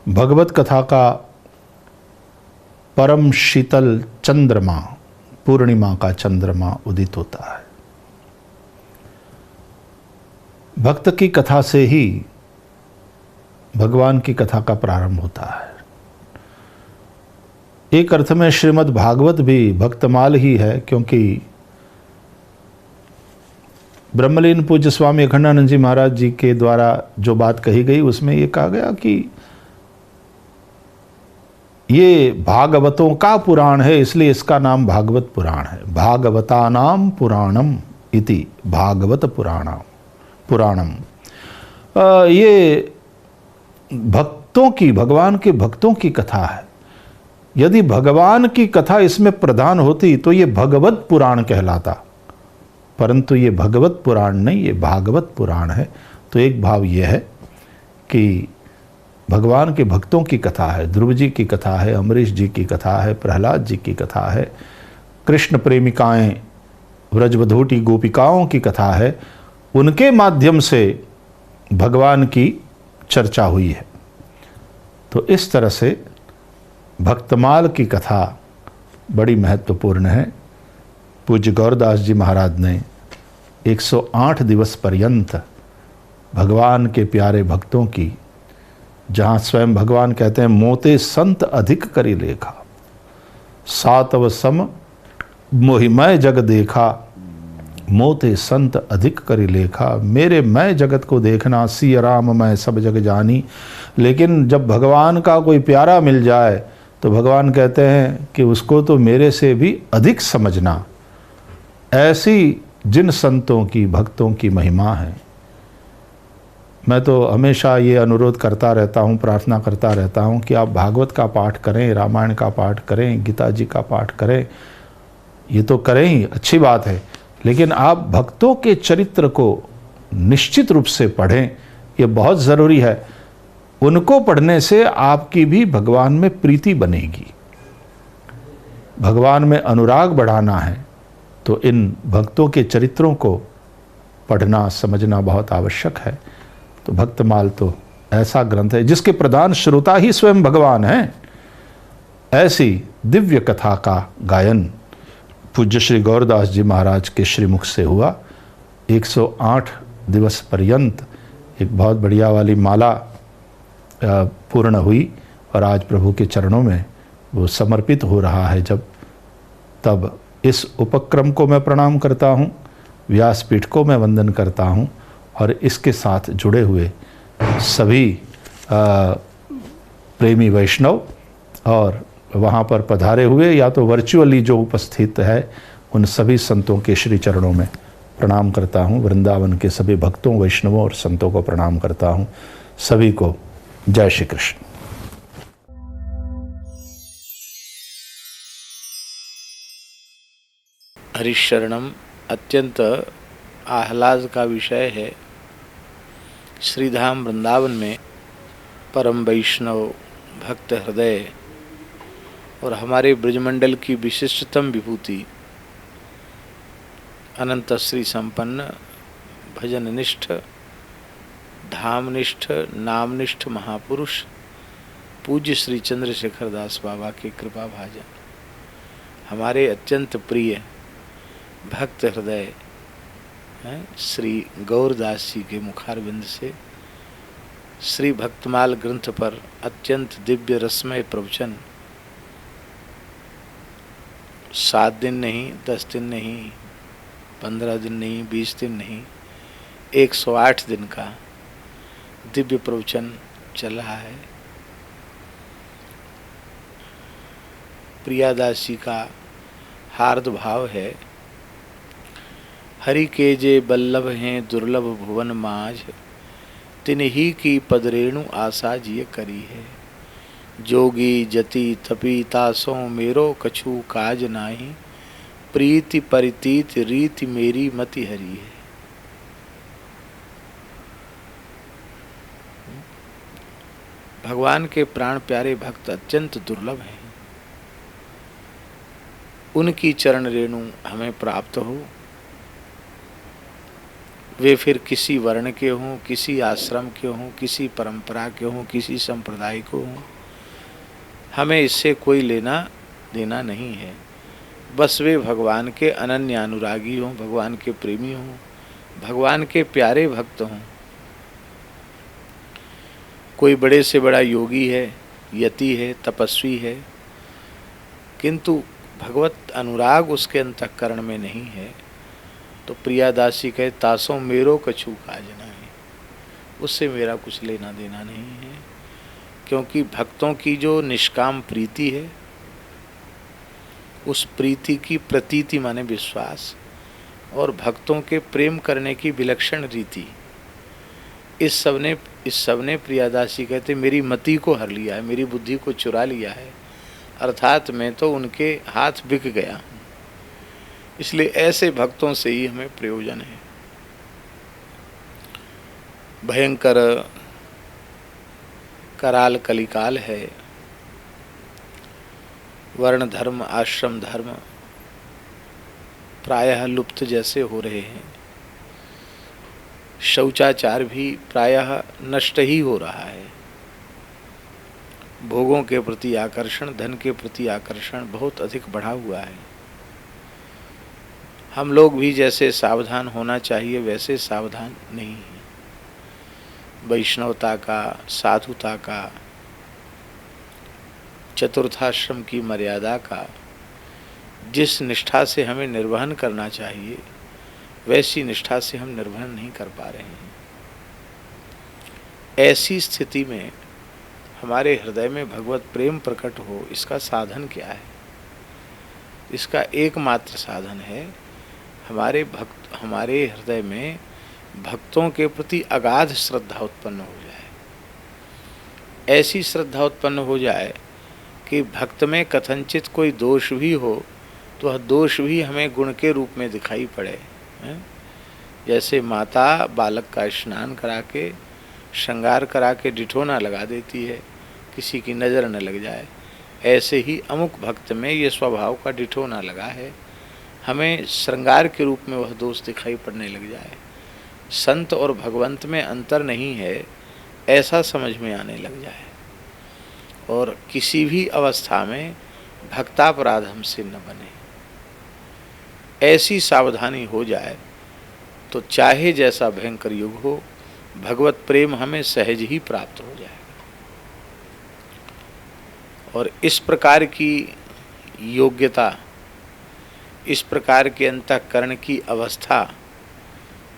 भगवत कथा का परम शीतल चंद्रमा, पूर्णिमा का चंद्रमा उदित होता है। भक्त की कथा से ही भगवान की कथा का प्रारंभ होता है। एक अर्थ में श्रीमद् भागवत भी भक्तमाल ही है, क्योंकि ब्रह्मलीन पूज्य स्वामी अखंडानंद जी महाराज जी के द्वारा जो बात कही गई उसमें ये कहा गया कि ये भागवतों का पुराण है, इसलिए इसका नाम भागवत पुराण है। भागवतानाम पुराणम इति भागवत पुराणम। ये भक्तों की, भगवान के भक्तों की कथा है। यदि भगवान की कथा इसमें प्रधान होती तो ये भगवत पुराण कहलाता, परंतु ये भगवत पुराण नहीं, ये भागवत पुराण है। तो एक भाव ये है कि भगवान के भक्तों की कथा है, ध्रुव जी की कथा है, अमरीश जी की कथा है, प्रहलाद जी की कथा है, कृष्ण प्रेमिकाएं व्रजवधूटी गोपिकाओं की कथा है। उनके माध्यम से भगवान की चर्चा हुई है। तो इस तरह से भक्तमाल की कथा बड़ी महत्वपूर्ण है। पूज्य गौरदास जी महाराज ने 108 दिवस पर्यंत भगवान के प्यारे भक्तों की, जहाँ स्वयं भगवान कहते हैं मोते संत अधिक करी लेखा, सातव सम मोहिमय जग देखा, मोते संत अधिक करी लेखा। मेरे मैं जगत को देखना, सिय राम मैं सब जग जानी। लेकिन जब भगवान का कोई प्यारा मिल जाए तो भगवान कहते हैं कि उसको तो मेरे से भी अधिक समझना। ऐसी जिन संतों की, भक्तों की महिमा है। मैं तो हमेशा ये अनुरोध करता रहता हूँ, प्रार्थना करता रहता हूँ कि आप भागवत का पाठ करें, रामायण का पाठ करें, गीता जी का पाठ करें। ये तो करें ही, अच्छी बात है, लेकिन आप भक्तों के चरित्र को निश्चित रूप से पढ़ें, ये बहुत ज़रूरी है। उनको पढ़ने से आपकी भी भगवान में प्रीति बनेगी। भगवान में अनुराग बढ़ाना है तो इन भक्तों के चरित्रों को पढ़ना, समझना बहुत आवश्यक है। तो भक्तमाल तो ऐसा ग्रंथ है जिसके प्रधान श्रोता ही स्वयं भगवान हैं। ऐसी दिव्य कथा का गायन पूज्य श्री गौरदास जी महाराज के श्रीमुख से हुआ। 108 दिवस पर्यंत एक बहुत बढ़िया वाली माला पूर्ण हुई और आज प्रभु के चरणों में वो समर्पित हो रहा है। तब इस उपक्रम को मैं प्रणाम करता हूँ, व्यासपीठ को मैं वंदन करता हूँ और इसके साथ जुड़े हुए सभी प्रेमी वैष्णव और वहाँ पर पधारे हुए या तो वर्चुअली जो उपस्थित है, उन सभी संतों के श्री चरणों में प्रणाम करता हूँ। वृंदावन के सभी भक्तों, वैष्णवों और संतों को प्रणाम करता हूँ। सभी को जय श्री कृष्ण।
हरिशरणम अत्यंत आह्लाद का विषय है। श्रीधाम वृंदावन में परम वैष्णव भक्त हृदय और हमारे ब्रजमंडल की विशिष्टतम विभूति, अनंत श्री संपन्न, भजननिष्ठ, धामनिष्ठ, नामनिष्ठ महापुरुष पूज्य श्री चंद्रशेखर दास बाबा के कृपा भाजन, हमारे अत्यंत प्रिय भक्त हृदय हैं श्री गौरदास जी के मुखारविंद से श्री भक्तमाल ग्रंथ पर अत्यंत दिव्य रसमय प्रवचन 7 दिन नहीं, 10 दिन नहीं, 15 दिन नहीं, 20 दिन नहीं, 108 दिन का दिव्य प्रवचन चल रहा है। प्रियादास जी का हार्द भाव है, हरि के जे बल्लभ हैं दुर्लभ भुवन माझ, तिन्ही की पदरेणु आशा जिय करी है। जोगी जति तपी तासों मेरो कछु काज नाही, प्रीति परितीत रीति मेरी मति हरी है। भगवान के प्राण प्यारे भक्त अत्यंत दुर्लभ हैं। उनकी चरण रेणु हमें प्राप्त हो, वे फिर किसी वर्ण के हों, किसी आश्रम के हों, किसी परंपरा के हों, किसी संप्रदाय को हों, हमें इससे कोई लेना देना नहीं है। बस वे भगवान के अनन्य अनुरागी हों, भगवान के प्रेमी हों, भगवान के प्यारे भक्त हों। कोई बड़े से बड़ा योगी है, यति है, तपस्वी है, किंतु भगवत अनुराग उसके अंतःकरण में नहीं है, तो प्रियादासी कहे तासों मेरो कछु काज नहीं, उससे मेरा कुछ लेना देना नहीं है। क्योंकि भक्तों की जो निष्काम प्रीति है, उस प्रीति की प्रतीति माने विश्वास, और भक्तों के प्रेम करने की विलक्षण रीति, इस सब ने प्रियादासी कहते मेरी मति को हर लिया है, मेरी बुद्धि को चुरा लिया है, अर्थात मैं तो उनके हाथ बिक गया हूँ। इसलिए ऐसे भक्तों से ही हमें प्रयोजन है। भयंकर कराल कलिकाल है। वर्ण धर्म, आश्रम धर्म प्रायः लुप्त जैसे हो रहे हैं। शौचाचार भी प्रायः नष्ट ही हो रहा है। भोगों के प्रति आकर्षण, धन के प्रति आकर्षण बहुत अधिक बढ़ा हुआ है। हम लोग भी जैसे सावधान होना चाहिए वैसे सावधान नहीं है। वैष्णवता का, साधुता का, चतुर्थाश्रम की मर्यादा का जिस निष्ठा से हमें निर्वहन करना चाहिए, वैसी निष्ठा से हम निर्वहन नहीं कर पा रहे हैं। ऐसी स्थिति में हमारे हृदय में भगवत प्रेम प्रकट हो, इसका साधन क्या है? इसका एकमात्र साधन है हमारे हृदय में भक्तों के प्रति अगाध श्रद्धा उत्पन्न हो जाए। ऐसी श्रद्धा उत्पन्न हो जाए कि भक्त में कथनचित कोई दोष भी हो तो वह दोष भी हमें गुण के रूप में दिखाई पड़े। जैसे माता बालक का स्नान करा के, श्रृंगार करा के डिठोना लगा देती है, किसी की नज़र न लग जाए, ऐसे ही अमुक भक्त में ये स्वभाव का डिठोना लगा है, हमें श्रृंगार के रूप में वह दोष दिखाई पड़ने लग जाए। संत और भगवंत में अंतर नहीं है, ऐसा समझ में आने लग जाए, और किसी भी अवस्था में भक्तापराध हमसे न बने, ऐसी सावधानी हो जाए तो चाहे जैसा भयंकर युग हो, भगवत प्रेम हमें सहज ही प्राप्त हो जाएगा। और इस प्रकार की योग्यता, इस प्रकार के अंतःकरण की अवस्था,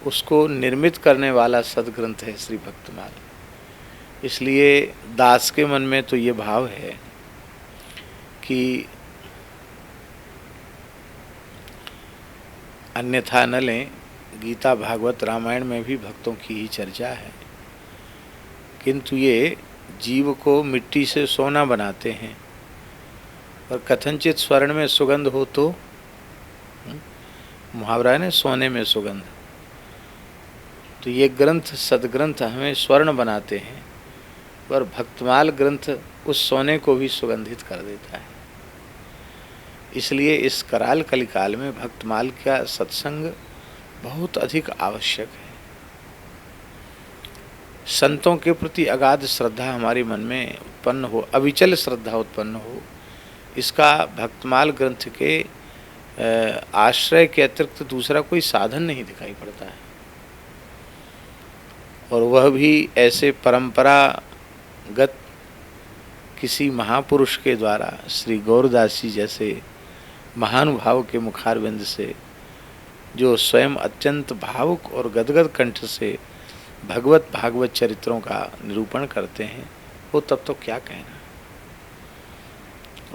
उसको निर्मित करने वाला सदग्रंथ है श्री भक्तमाल। इसलिए दास के मन में तो ये भाव है कि अन्यथा न लें, गीता भागवत रामायण में भी भक्तों की ही चर्चा है, किंतु ये जीव को मिट्टी से सोना बनाते हैं, और कथनचित स्वर्ण में सुगंध हो तो, मुहावरा है ना, सोने में सुगंध। तो ये ग्रंथ, सदग्रंथ हमें स्वर्ण बनाते हैं, पर भक्तमाल ग्रंथ उस सोने को भी सुगंधित कर देता है। इसलिए इस कराल कलिकाल में भक्तमाल का सत्संग बहुत अधिक आवश्यक है। संतों के प्रति अगाध श्रद्धा हमारे मन में उत्पन्न हो, अविचल श्रद्धा उत्पन्न हो, इसका भक्तमाल ग्रंथ के आश्रय के अतिरिक्त दूसरा कोई साधन नहीं दिखाई पड़ता है। और वह भी ऐसे परंपरागत किसी महापुरुष के द्वारा, श्री गौरदास जी जैसे महानुभाव के मुखारविंद से, जो स्वयं अत्यंत भावुक और गदगद कंठ से भगवत भागवत चरित्रों का निरूपण करते हैं, वो तब तो क्या कहना।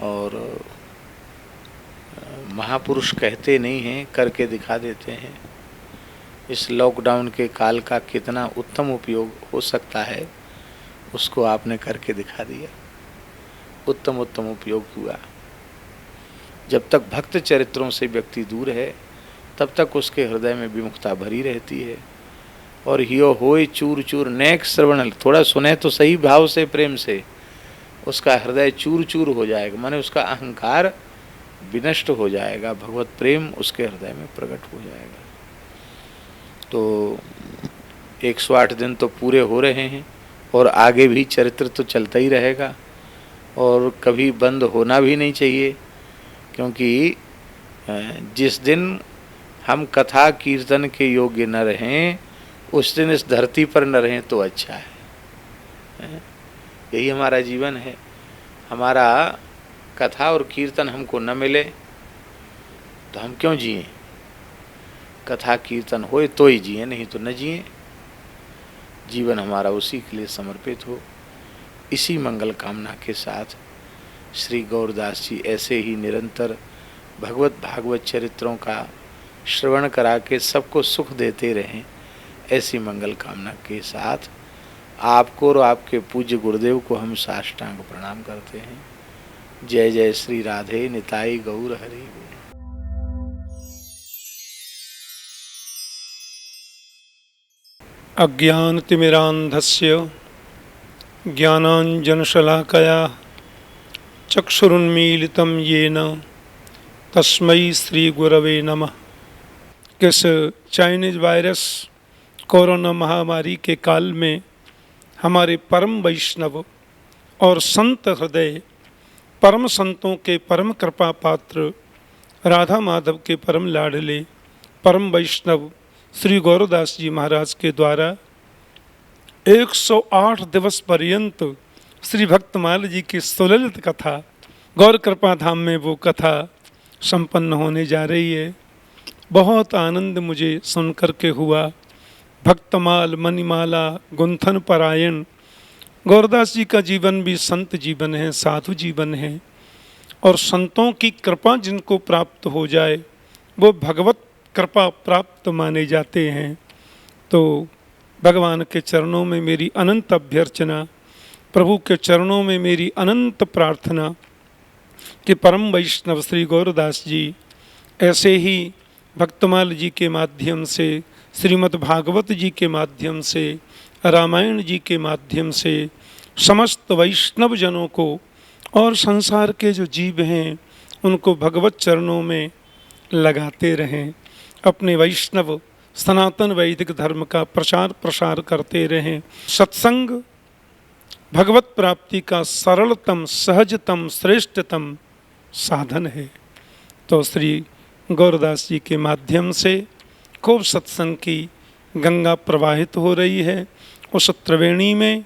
और महापुरुष कहते नहीं हैं, करके दिखा देते हैं। इस लॉकडाउन के काल का कितना उत्तम उपयोग हो सकता है, उसको आपने करके दिखा दिया। उत्तम उत्तम उपयोग हुआ। जब तक भक्त चरित्रों से व्यक्ति दूर है तब तक उसके हृदय में विमुखता भरी रहती है। और हियो होय चूर चूर नेक श्रवण, थोड़ा सुने तो सही भाव से प्रेम से, उसका हृदय चूर चूर हो जाएगा, माने उसका अहंकार विनष्ट हो जाएगा, भगवत प्रेम उसके हृदय में प्रकट हो जाएगा। तो 108 दिन तो पूरे हो रहे हैं और आगे भी चरित्र तो चलता ही रहेगा और कभी बंद होना भी नहीं चाहिए, क्योंकि जिस दिन हम कथा कीर्तन के योग्य न रहें उस दिन इस धरती पर न रहें तो अच्छा है। यही हमारा जीवन है। हमारा कथा और कीर्तन हमको न मिले तो हम क्यों जिए? कथा कीर्तन होए तो ही जिए, नहीं तो न जिए। जीवन हमारा उसी के लिए समर्पित हो। इसी मंगल कामना के साथ श्री गौरदास जी ऐसे ही निरंतर भगवत भागवत चरित्रों का श्रवण करा के सबको सुख देते रहें, ऐसी मंगल कामना के साथ आपको और आपके पूज्य गुरुदेव को हम साष्टांग प्रणाम करते हैं। जय जय श्री राधे निताई गौर हरि।
अज्ञानतिमिरान्धस्य ज्ञानाञ्जनशलाकया चक्षुरुन्मीलितं येन तस्मै श्रीगुरवे नमः। किस चाइनीज वायरस कोरोना महामारी के काल में हमारे परम वैष्णव और संत हृदय, परम संतों के परम कृपा पात्र, राधा माधव के परम लाडले परम वैष्णव श्री गौरदास जी महाराज के द्वारा 108 दिवस पर्यंत श्री भक्तमाल जी की सुललित कथा गौर कृपा धाम में वो कथा संपन्न होने जा रही है। बहुत आनंद मुझे सुनकर के हुआ। भक्तमाल मणिमाला गुंथन परायण गौरदास जी का जीवन भी संत जीवन है, साधु जीवन है। और संतों की कृपा जिनको प्राप्त हो जाए वो भगवत कृपा प्राप्त माने जाते हैं। तो भगवान के चरणों में मेरी अनंत अभ्यर्चना, प्रभु के चरणों में मेरी अनंत प्रार्थना कि परम वैष्णव श्री गौरदास जी ऐसे ही भक्तमाल जी के माध्यम से, श्रीमद् भागवत जी के माध्यम से, रामायण जी के माध्यम से समस्त वैष्णव जनों को और संसार के जो जीव हैं उनको भगवत चरणों में लगाते रहें। अपने वैष्णव सनातन वैदिक धर्म का प्रचार प्रसार करते रहें। सत्संग भगवत प्राप्ति का सरलतम, सहजतम, श्रेष्ठतम साधन है। तो श्री गौरदास जी के माध्यम से खूब सत्संग की गंगा प्रवाहित हो रही है। उस त्रिवेणी में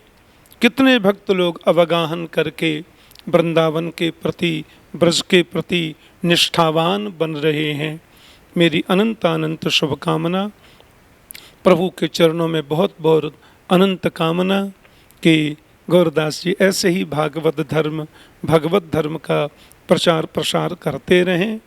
कितने भक्त लोग अवगाहन करके वृंदावन के प्रति, ब्रज के प्रति निष्ठावान बन रहे हैं। मेरी अनंत अनंत शुभकामना, प्रभु के चरणों में बहुत बहुत अनंत कामना कि गौरदास जी ऐसे ही भगवत धर्म का प्रचार प्रसार करते रहें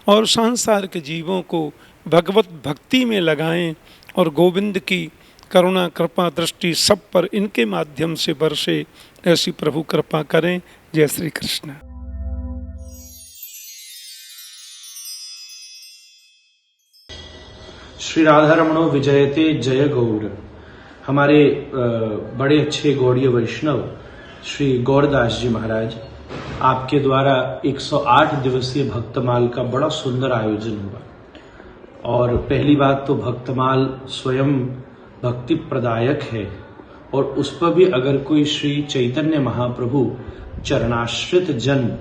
और संसार के जीवों को भगवत भक्ति में लगाएं और गोविंद की करुणा कृपा दृष्टि सब पर इनके माध्यम से बरसे, ऐसी प्रभु कृपा करें। जय श्री कृष्ण।
श्री राधा रमणो विजयते जय गौर। हमारे बड़े अच्छे गौड़ीय वैष्णव श्री गौरदास जी महाराज, आपके द्वारा 108 दिवसीय भक्तमाल का बड़ा सुंदर आयोजन हुआ। और पहली बात तो भक्तमाल स्वयं भक्ति प्रदायक है और उस पर भी अगर कोई श्री चैतन्य महाप्रभु चरणाश्रित जन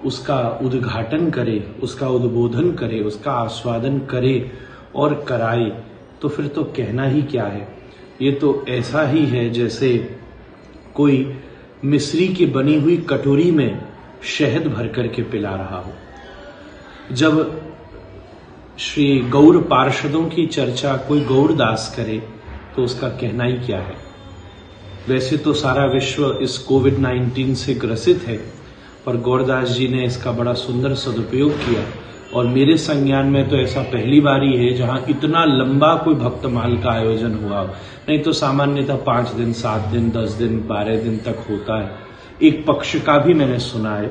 उसका उद्घाटन करे, उसका उद्बोधन करे, उसका आस्वादन करे और कराए तो फिर तो कहना ही क्या है। ये तो ऐसा ही है जैसे कोई मिस्री की बनी हुई कटोरी में शहद भर करके पिला रहा हो। जब श्री गौर पार्षदों की चर्चा कोई गौरदास करे तो उसका कहना ही क्या है। वैसे तो सारा विश्व इस कोविड-19 से ग्रसित है, पर गौरदास जी ने इसका बड़ा सुंदर सदुपयोग किया। और मेरे संज्ञान में तो ऐसा पहली बार ही है जहां इतना लंबा कोई भक्तमाल का आयोजन हुआ। नहीं तो सामान्यतः 5 दिन, 7 दिन, 10 दिन, 12 दिन तक होता है। एक पक्ष का भी मैंने सुना है,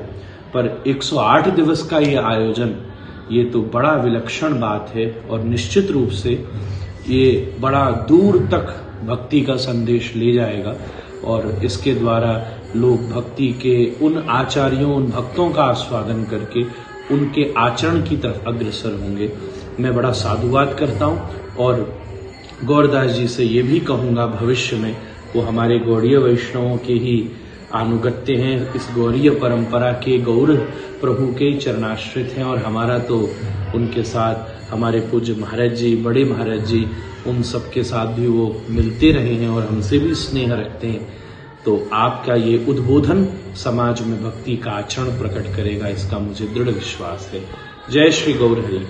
पर 108 दिवस का ये आयोजन, ये तो बड़ा विलक्षण बात है और निश्चित रूप से ये बड़ा दूर तक भक्ति का संदेश ले जाएगा और इसके द्वारा लोग भक्ति के उन आचार्यों, उन भक्तों का आस्वादन करके उनके आचरण की तरफ अग्रसर होंगे। मैं बड़ा साधुवाद करता हूँ और गौरदास जी से ये भी कहूँगा, भविष्य में वो हमारे गौड़ीय वैष्णवों के ही अनुगत्य हैं, इस गौड़ीय परंपरा के गौर प्रभु के चरणाश्रित हैं और हमारा तो उनके साथ हमारे पूज्य महाराज जी, बड़े महाराज जी, उन सब के साथ भी वो मिलते रहे हैं और हमसे भी स्नेह रखते हैं। तो आपका ये उद्बोधन समाज में भक्ति का आचरण प्रकट करेगा, इसका मुझे दृढ़ विश्वास है। जय श्री गौर हरि।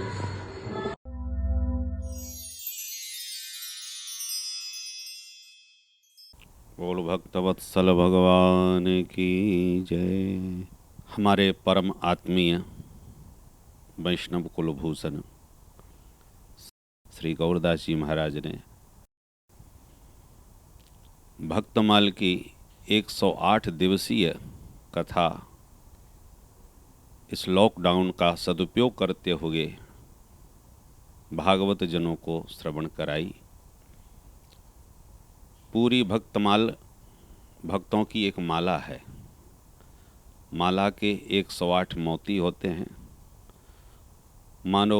बोल भक्तवत्सल भगवान की जय। हमारे परम आत्मीय वैष्णव कुलभूषण श्री गौरदास जी महाराज ने भक्तमाल की 108 दिवसीय कथा इस लॉकडाउन का सदुपयोग करते हुए भागवत जनों को श्रवण कराई। पूरी भक्तमाल भक्तों की एक माला है। माला के 108 मोती होते हैं। मानो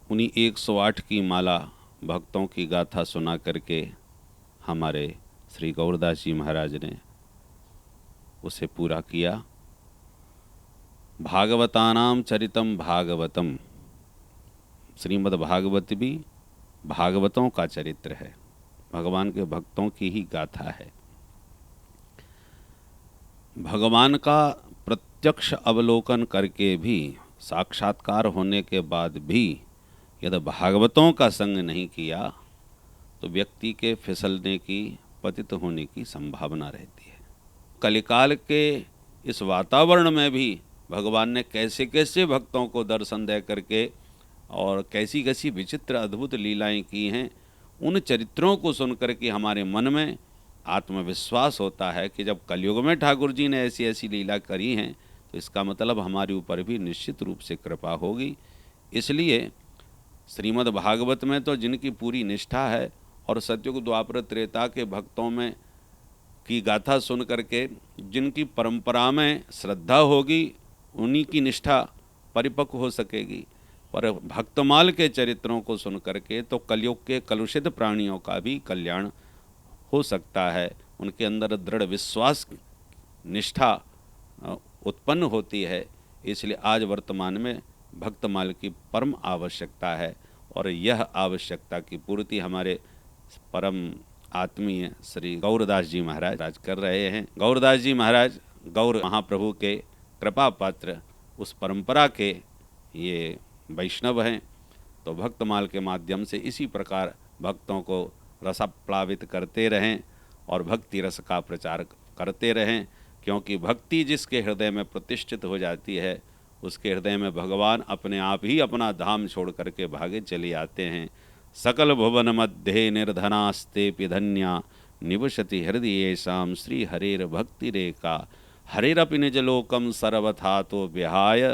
उन्हीं 108 की माला भक्तों की गाथा सुना करके हमारे श्री गौरदास जी महाराज ने उसे पूरा किया। भागवतानाम चरितम भागवतम, श्रीमद् भागवत भी भागवतों का चरित्र है, भगवान के भक्तों की ही गाथा है। भगवान का प्रत्यक्ष अवलोकन करके भी, साक्षात्कार होने के बाद भी यदि भागवतों का संग नहीं किया तो व्यक्ति के फिसलने की, पतित होने की संभावना रहती है। कलिकाल के इस वातावरण में भी भगवान ने कैसे कैसे भक्तों को दर्शन दे करके और कैसी कैसी विचित्र अद्भुत लीलाएं की हैं, उन चरित्रों को सुनकर के हमारे मन में आत्मविश्वास होता है कि जब कलयुग में ठाकुर जी ने ऐसी ऐसी लीला करी हैं तो इसका मतलब हमारे ऊपर भी निश्चित रूप से कृपा होगी। इसलिए श्रीमद् भागवत में तो जिनकी पूरी निष्ठा है और सतयुग द्वापर त्रेता के भक्तों में की गाथा सुन करके जिनकी परंपरा में श्रद्धा होगी उन्हीं की निष्ठा परिपक्व हो सकेगी। पर भक्तमाल के चरित्रों को सुन करके तो कलयुग के कलुषित प्राणियों का भी कल्याण हो सकता है। उनके अंदर दृढ़ विश्वास, निष्ठा उत्पन्न होती है। इसलिए आज वर्तमान में भक्तमाल की परम आवश्यकता है और यह आवश्यकता की पूर्ति हमारे परम आत्मीय श्री गौरदास जी महाराज कर रहे हैं। गौरदास जी महाराज गौर महाप्रभु के कृपा पात्र, उस परंपरा के ये वैष्णव हैं। तो भक्तमाल के माध्यम से इसी प्रकार भक्तों को रसाप्लावित करते रहें और भक्ति रस का प्रचार करते रहें, क्योंकि भक्ति जिसके हृदय में प्रतिष्ठित हो जाती है उसके हृदय में भगवान अपने आप ही अपना धाम छोड़ करके भागे चले आते हैं। सकल भुवन मध्य निर्धनास्ते पिधन्या निवसति हृदयेषां श्री हरेर भक्ति रेखा हरेरपि निजलोकम सर्वथा तो विहाय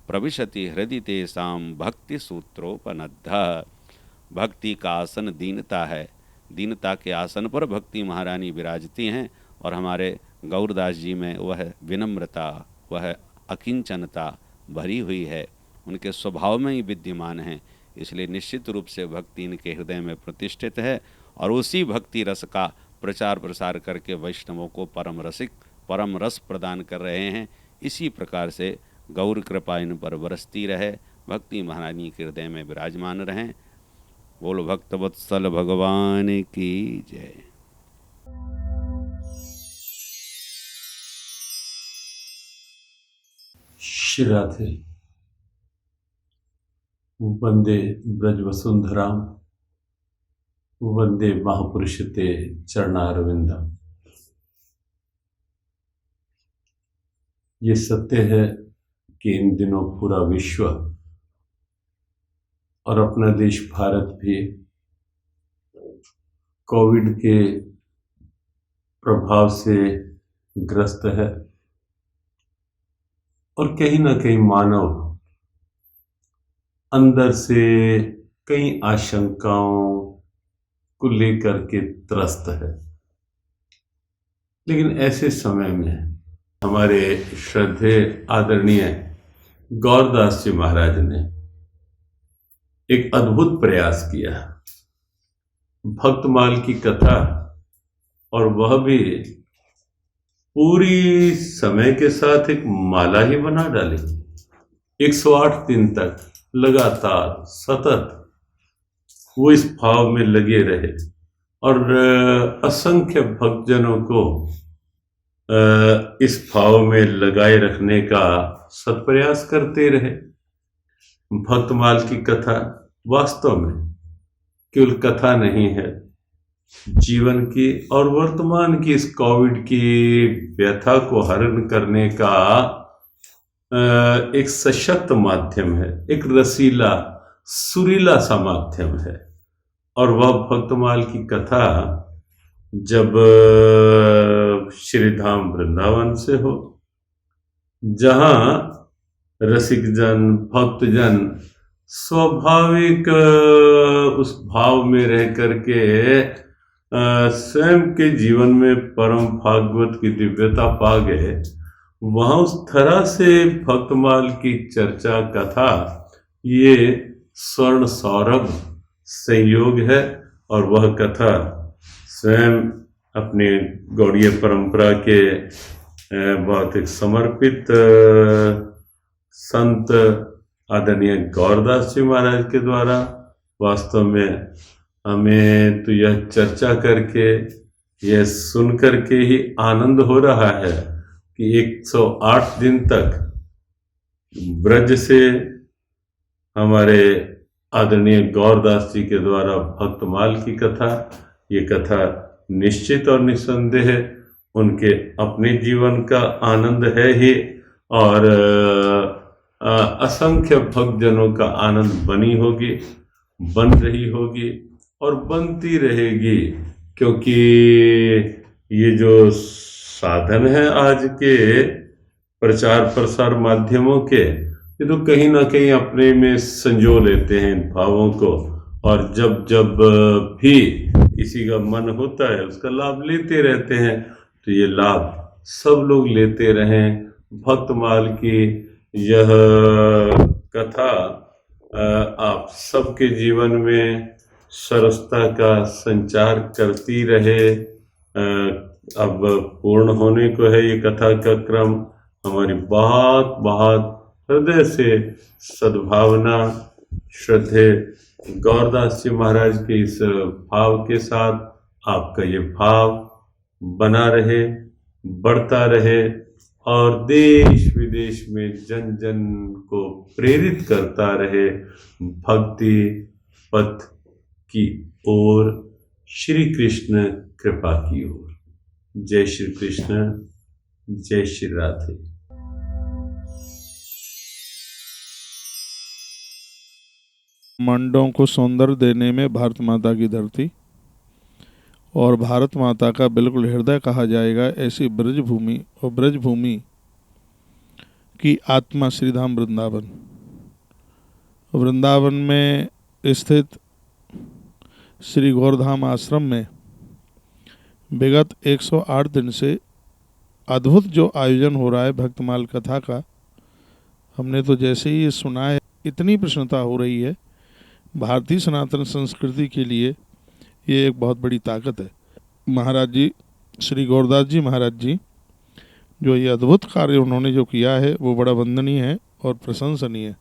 प्रविशति हृदय तेषां भक्ति सूत्रोपनद्ध। भक्ति का आसन दीनता है। दीनता के आसन पर भक्ति महारानी विराजती हैं और हमारे गौरदास जी में वह विनम्रता, वह अकिंचनता भरी हुई है, उनके स्वभाव में ही विद्यमान है। इसलिए निश्चित रूप से भक्ति इनके हृदय में प्रतिष्ठित है और उसी भक्ति रस का प्रचार प्रसार करके वैष्णवों को परम रस प्रदान कर रहे हैं। इसी प्रकार से गौर कृपा इन पर बरसती रहे, भक्ति महारानी के हृदय में विराजमान रहें। बोलो भक्तवत्सल भगवान की जय।
श्री राधे। वंदे ब्रज वसुंधराम, वंदे महापुरुष ते चरणारविंदम। ये सत्य है कि इन दिनों पूरा विश्व और अपना देश भारत भी कोविड के प्रभाव से ग्रस्त है और कहीं ना कहीं मानव अंदर से कई आशंकाओं को लेकर के त्रस्त है। लेकिन ऐसे समय में हमारे श्रद्धेय आदरणीय गौरदास जी महाराज ने एक अद्भुत प्रयास किया, भक्तमाल की कथा, और वह भी पूरी समय के साथ एक माला ही बना डाली। 108 दिन तक लगातार सतत वो इस भाव में लगे रहे और असंख्य भक्तजनों को इस भाव में लगाए रखने का सत्प्रयास करते रहे। भक्तमाल की कथा वास्तव में केवल कथा नहीं है, जीवन की और वर्तमान की इस कोविड की व्यथा को हरण करने का एक सशक्त माध्यम है, एक रसीला सुरीला सा माध्यम है। और वह भक्तमाल की कथा जब श्री धाम वृंदावन से हो, जहाँ रसिकजन भक्तजन स्वाभाविक उस भाव में रह करके स्वयं के जीवन में परम भागवत की दिव्यता पा गए, वहाँ उस तरह से भक्तमाल की चर्चा कथा ये स्वर्ण सौरभ संयोग है। और वह कथा स्वयं अपने गौड़ीय परंपरा के बहुत एक समर्पित संत आदरणीय गौरदास जी महाराज के द्वारा वास्तव में हमें तो यह चर्चा करके, यह सुन करके ही आनंद हो रहा है कि 108 दिन तक ब्रज से हमारे आदरणीय गौरदास जी के द्वारा भक्तमाल की कथा, ये कथा निश्चित और निस्संदेह उनके अपने जीवन का आनंद है ही, और असंख्य भक्तजनों का आनंद बनी होगी, बन रही होगी और बनती रहेगी। क्योंकि ये जो साधन है आज के प्रचार प्रसार माध्यमों के, ये तो कहीं ना कहीं अपने में संजो लेते हैं इन भावों को, और जब जब भी किसी का मन होता है उसका लाभ लेते रहते हैं। तो ये लाभ सब लोग लेते रहें। भक्तमाल की यह कथा आप सबके जीवन में सरसता का संचार करती रहे। अब पूर्ण होने को है ये कथा का क्रम। हमारी बहुत बहुत हृदय से सद्भावना श्रद्धेय गौरदास जी महाराज के इस भाव के साथ आपका ये भाव बना रहे, बढ़ता रहे और देश विदेश में जन जन को प्रेरित करता रहे भक्ति पथ की ओर, श्री कृष्ण कृपा की ओर। जय श्री कृष्ण, जय श्री राधे।
मंडों को सौंदर्य देने में भारत माता की धरती और भारत माता का बिल्कुल हृदय कहा जाएगा ऐसी ब्रजभूमि और ब्रजभूमि की आत्मा श्रीधाम वृंदावन। वृंदावन में स्थित श्री गौरधाम आश्रम में विगत 108 दिन से अद्भुत जो आयोजन हो रहा है भक्तमाल कथा का, हमने तो जैसे ही ये सुना है इतनी प्रसन्नता हो रही है। भारतीय सनातन संस्कृति के लिए ये एक बहुत बड़ी ताकत है। महाराज जी, श्री गौरदास जी महाराज जी, जो ये अद्भुत कार्य उन्होंने जो किया है वो बड़ा वंदनीय है और प्रशंसनीय है।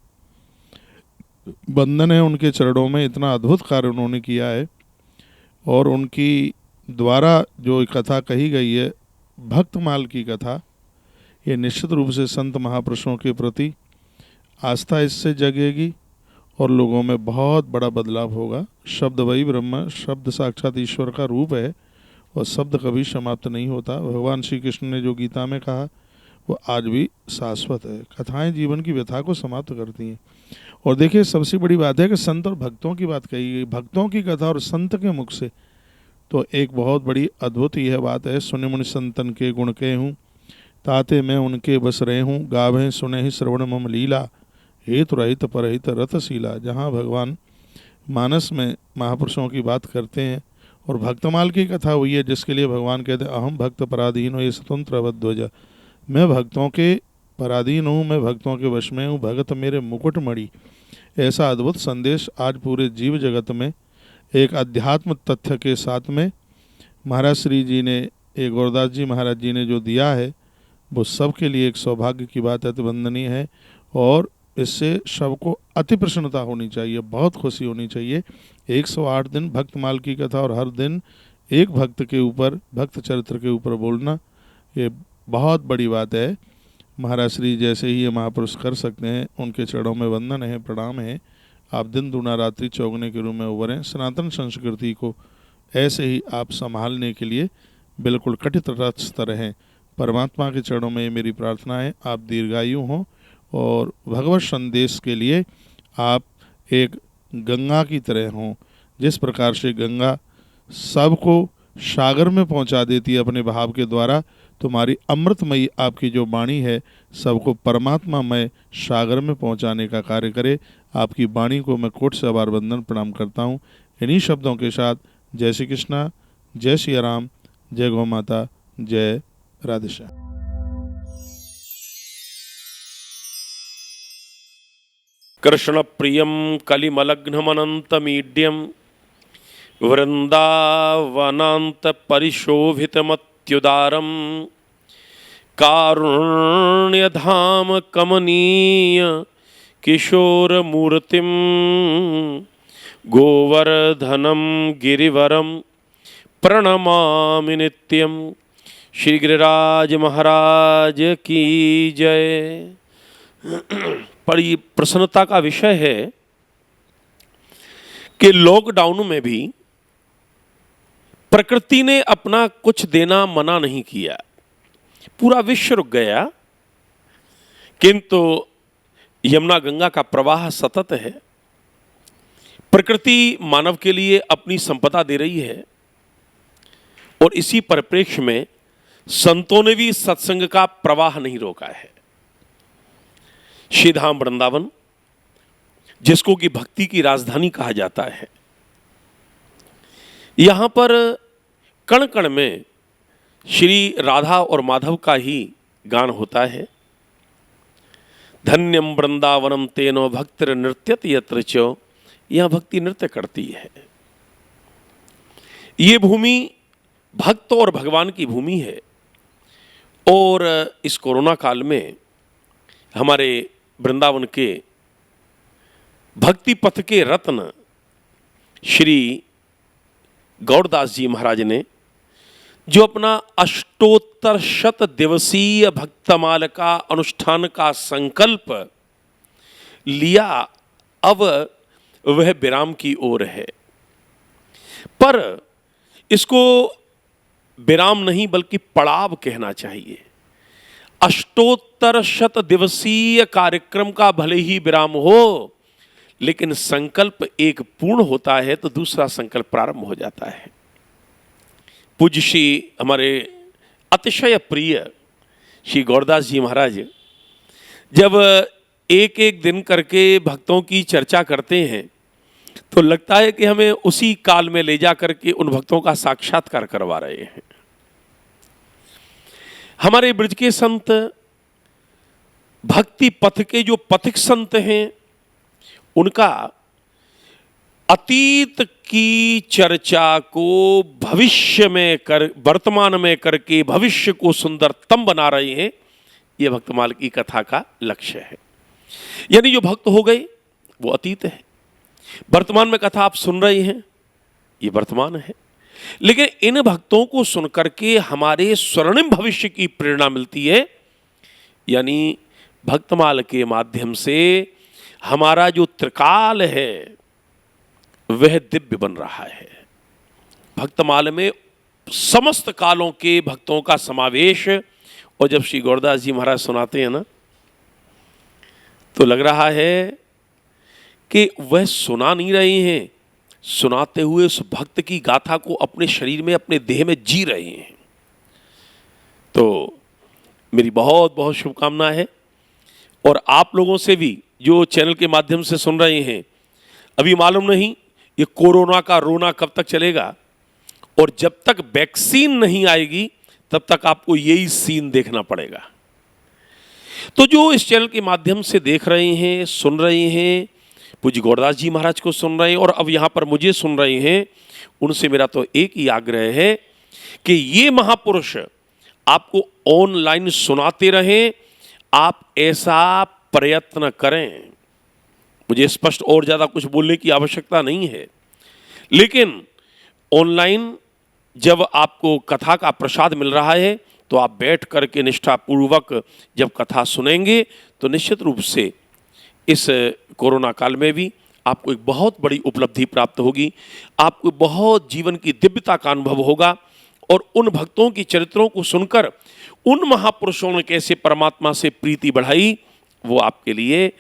वंदन है उनके चरणों में, इतना अद्भुत कार्य उन्होंने किया है। और उनकी द्वारा जो कथा कही गई है भक्तमाल की कथा, ये निश्चित रूप से संत महापुरुषों के प्रति आस्था इससे जगेगी और लोगों में बहुत बड़ा बदलाव होगा। शब्द वही ब्रह्म, शब्द साक्षात ईश्वर का रूप है और शब्द कभी समाप्त नहीं होता। भगवान श्री कृष्ण ने जो गीता में कहा वो आज भी शाश्वत है। कथाएं जीवन की व्यथा को समाप्त करती हैं। और देखिए सबसे बड़ी बात है कि संत और भक्तों की बात कही गई, भक्तों की कथा और संत के मुख से, तो एक बहुत बड़ी अद्भुत यह बात है। सुनि मुनि संतन के गुण के हूँ, ताते मैं उनके बस रहे हूँ। गावें सुने ही श्रवण मम लीला, हेतु रहित परहित रतशीला। जहाँ भगवान मानस में महापुरुषों की बात करते हैं और भक्तमाल की कथा हुई है, जिसके लिए भगवान कहते हैं अहम भक्त पराधीन हो ये स्वतंत्र अवध्वज। मैं भक्तों के पराधीन हूँ, मैं भक्तों के वश में हूँ, भगत मेरे मुकुटमणि। ऐसा अद्भुत संदेश आज पूरे जीव जगत में एक अध्यात्म तथ्य के साथ में महाराज श्री जी ने, एक गौरदास जी महाराज जी ने जो दिया है, वो सबके लिए एक सौभाग्य की बात है, अतिवंदनीय है। और इससे सबको अति प्रसन्नता होनी चाहिए, बहुत खुशी होनी चाहिए। 108 दिन भक्तमाल की कथा और हर दिन एक भक्त के ऊपर, भक्त चरित्र के ऊपर बोलना, ये बहुत बड़ी बात है। महाराज श्री जैसे ही ये महापुरुष कर सकते हैं, उनके चरणों में वंदन है, प्रणाम है। आप दिन दूना रात्रि चौगने के रूप में उभरें। सनातन संस्कृति को ऐसे ही आप संभालने के लिए बिल्कुल कटितटस्थ रहें। परमात्मा के चरणों में मेरी प्रार्थना है, आप दीर्घायु हों और भगवत संदेश के लिए आप एक गंगा की तरह हों। जिस प्रकार से गंगा सबको सागर में पहुंचा देती है अपने भाव के द्वारा, तुम्हारी अमृतमयी आपकी जो वाणी है सबको परमात्मामय सागर में पहुंचाने का कार्य करे। आपकी वाणी को मैं कोटि से आभार वंदन प्रणाम करता हूं। इन्हीं शब्दों के साथ जय श्री कृष्णा, जय श्री राम, जय गौ माता, जय राधे श्याम।
कृष्ण प्रियम कलिमलग्नमनंतमीड्यम वृंदावनांत परिशोभितमत्युदारम कारुण्यधाम कमनीय किशोरमूर्तिम गोवर्धनम गिरिवरम प्रणमामि नित्यम। श्री गिरिराज महाराज की जय। बड़ी प्रसन्नता का विषय है कि लॉकडाउन में भी प्रकृति ने अपना कुछ देना मना नहीं किया। पूरा विश्व रुक गया, किंतु यमुना गंगा का प्रवाह सतत है। प्रकृति मानव के लिए अपनी संपदा दे रही है और इसी परिप्रेक्ष्य में संतों ने भी सत्संग का प्रवाह नहीं रोका है। श्रीधाम वृंदावन, जिसको कि भक्ति की राजधानी कहा जाता है, यहां पर कण कण में श्री राधा और माधव का ही गान होता है। धन्यम वृंदावनम तेनो भक्तिर नृत्यति यत्र च। यह भक्ति नृत्य करती है। ये भूमि भक्त और भगवान की भूमि है। और इस कोरोना काल में हमारे वृंदावन के भक्ति पथ के रत्न श्री गौरदास जी महाराज ने जो अपना अष्टोत्तर शत दिवसीय भक्तमाल का अनुष्ठान का संकल्प लिया, अब वह विराम की ओर है। पर इसको विराम नहीं बल्कि पड़ाव कहना चाहिए। अष्टोत्तर शत दिवसीय कार्यक्रम का भले ही विराम हो, लेकिन संकल्प एक पूर्ण होता है तो दूसरा संकल्प प्रारंभ हो जाता है। पूज्य श्री हमारे अतिशय प्रिय श्री गौरदास जी महाराज जब एक एक दिन करके भक्तों की चर्चा करते हैं तो लगता है कि हमें उसी काल में ले जा करके उन भक्तों का साक्षात्कार करवा रहे हैं। हमारे ब्रज के संत, भक्ति पथ के जो पथिक संत हैं, उनका अतीत की चर्चा को भविष्य में वर्तमान में करके भविष्य को सुंदरतम बना रहे हैं। यह भक्तमाल की कथा का लक्ष्य है। यानी जो भक्त हो गए वो अतीत है, वर्तमान में कथा आप सुन रहे हैं, ये वर्तमान है। लेकिन इन भक्तों को सुनकर के हमारे स्वर्णिम भविष्य की प्रेरणा मिलती है। यानी भक्तमाल के माध्यम से हमारा जो त्रिकाल है वह दिव्य बन रहा है। भक्तमाल में समस्त कालों के भक्तों का समावेश। और जब श्री गौरदास जी महाराज सुनाते हैं ना, तो लग रहा है कि वह सुना नहीं रहे हैं, सुनाते हुए उस भक्त की गाथा को अपने शरीर में, अपने देह में जी रहे हैं। तो मेरी बहुत बहुत शुभकामना है। और आप लोगों से भी जो चैनल के माध्यम से सुन रहे हैं, अभी मालूम नहीं ये कोरोना का रोना कब तक चलेगा, और जब तक वैक्सीन नहीं आएगी तब तक आपको यही सीन देखना पड़ेगा। तो जो इस चैनल के माध्यम से देख रहे हैं, सुन रहे हैं, पूज्य गौरदास जी महाराज को सुन रहे हैं और अब यहाँ पर मुझे सुन रहे हैं, उनसे मेरा तो एक ही आग्रह है कि ये महापुरुष आपको ऑनलाइन सुनाते रहें। आप ऐसा प्रयत्न करें। मुझे स्पष्ट और ज़्यादा कुछ बोलने की आवश्यकता नहीं है, लेकिन ऑनलाइन जब आपको कथा का प्रसाद मिल रहा है तो आप बैठ करके निष्ठापूर्वक जब कथा सुनेंगे तो निश्चित रूप से इस कोरोना काल में भी आपको एक बहुत बड़ी उपलब्धि प्राप्त होगी। आपको बहुत जीवन की दिव्यता का अनुभव होगा और उन भक्तों की चरित्रों को सुनकर उन महापुरुषों ने कैसे परमात्मा से प्रीति बढ़ाई, वो आपके लिए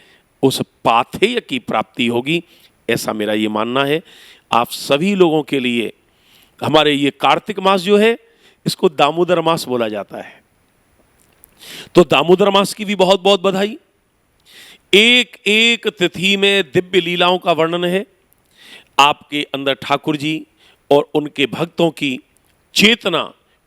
उस पाथेय की प्राप्ति होगी, ऐसा मेरा ये मानना है। आप सभी लोगों के लिए हमारे ये कार्तिक मास जो है इसको दामोदर मास बोला जाता है, तो दामोदर मास की भी बहुत बहुत बधाई। एक एक तिथि में दिव्य लीलाओं का वर्णन है। आपके अंदर ठाकुर जी और उनके भक्तों की चेतना,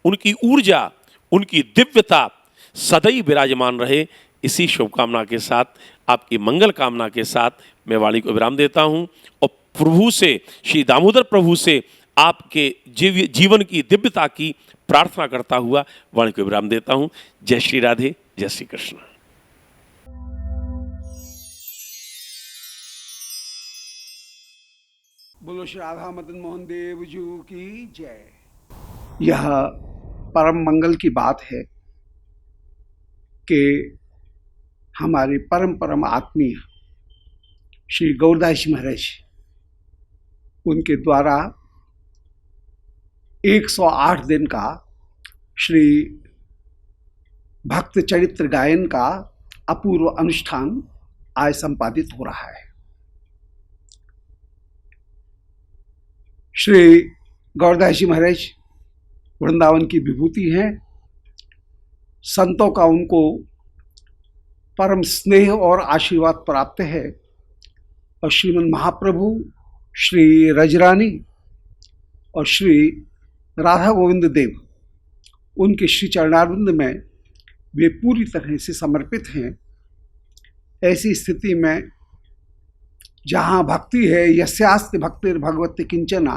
उनकी ऊर्जा, उनकी दिव्यता सदैव विराजमान रहे, इसी शुभकामना के साथ, आपकी मंगल कामना के साथ मैं वाणी को विराम देता हूं और प्रभु से, श्री दामोदर प्रभु से आपके जीवन की दिव्यता की प्रार्थना करता हुआ वाणी को विराम देता हूं। जय श्री राधे, जय श्री कृष्ण।
बोलो श्री राधा मदन मोहन देव जी की जय। यह परम मंगल की बात है कि हमारे परम आत्मीय श्री गौरदास जी महाराज, उनके द्वारा 108 दिन का श्री भक्त चरित्र गायन का अपूर्व अनुष्ठान आज संपादित हो रहा है। श्री गौरदास जी महाराज वृंदावन की विभूति हैं। संतों का उनको परम स्नेह और आशीर्वाद प्राप्त है और श्रीमन महाप्रभु, श्री रजरानी और श्री राधा गोविंद देव, उनके श्री चरणारविंद में वे पूरी तरह से समर्पित हैं। ऐसी स्थिति में जहाँ भक्ति है, यस्यास्ति भक्तिर भगवती किंचना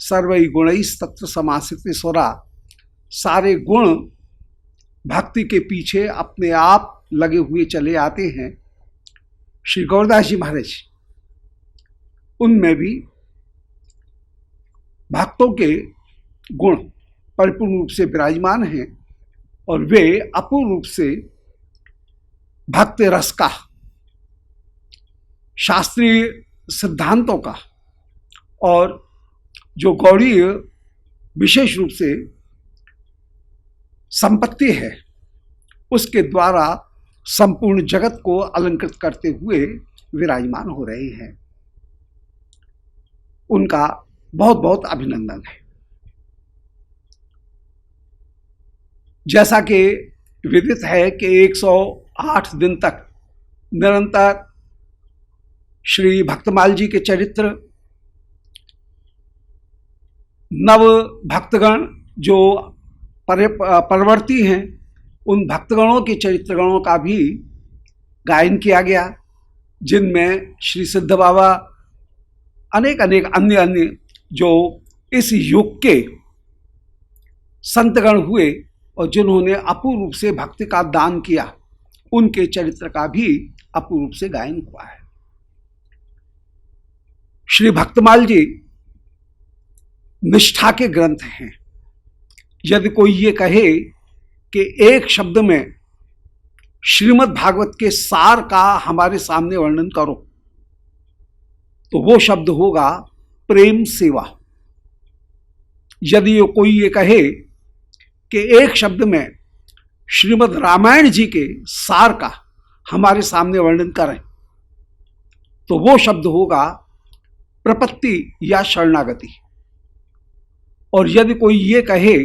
सर्वै गुणैः तत्र समासित स्वरा, सारे गुण भक्ति के पीछे अपने आप लगे हुए चले आते हैं। श्री गौरदास जी महाराज, उनमें भी भक्तों के गुण परिपूर्ण रूप से विराजमान हैं और वे अपूर्ण रूप से भक्त रस का, शास्त्रीय सिद्धांतों का और जो गौड़ीय विशेष रूप से संपत्ति है, उसके द्वारा संपूर्ण जगत को अलंकृत करते हुए विराजमान हो रहे हैं। उनका बहुत बहुत अभिनंदन है। जैसा कि विदित है कि 108 दिन तक निरंतर श्री भक्तमाल जी के चरित्र, नव भक्तगण जो परवर्ती हैं, उन भक्तगणों के चरित्रगणों का भी गायन किया गया, जिनमें श्री सिद्ध बाबा, अनेक अनेक अन्य अन्य जो इस युग के संतगण हुए और जिन्होंने अपूर्ण रूप से भक्ति का दान किया, उनके चरित्र का भी अपूर्ण रूप से गायन हुआ है। श्री भक्तमाल जी निष्ठा के ग्रंथ हैं। यदि कोई ये कहे कि एक शब्द में श्रीमद् भागवत के सार का हमारे सामने वर्णन करो, तो वो शब्द होगा प्रेम सेवा। यदि कोई ये कहे कि एक शब्द में श्रीमद् रामायण जी के सार का हमारे सामने वर्णन करें, तो वो शब्द होगा प्रपत्ति या शरणागति। और यदि कोई ये कहे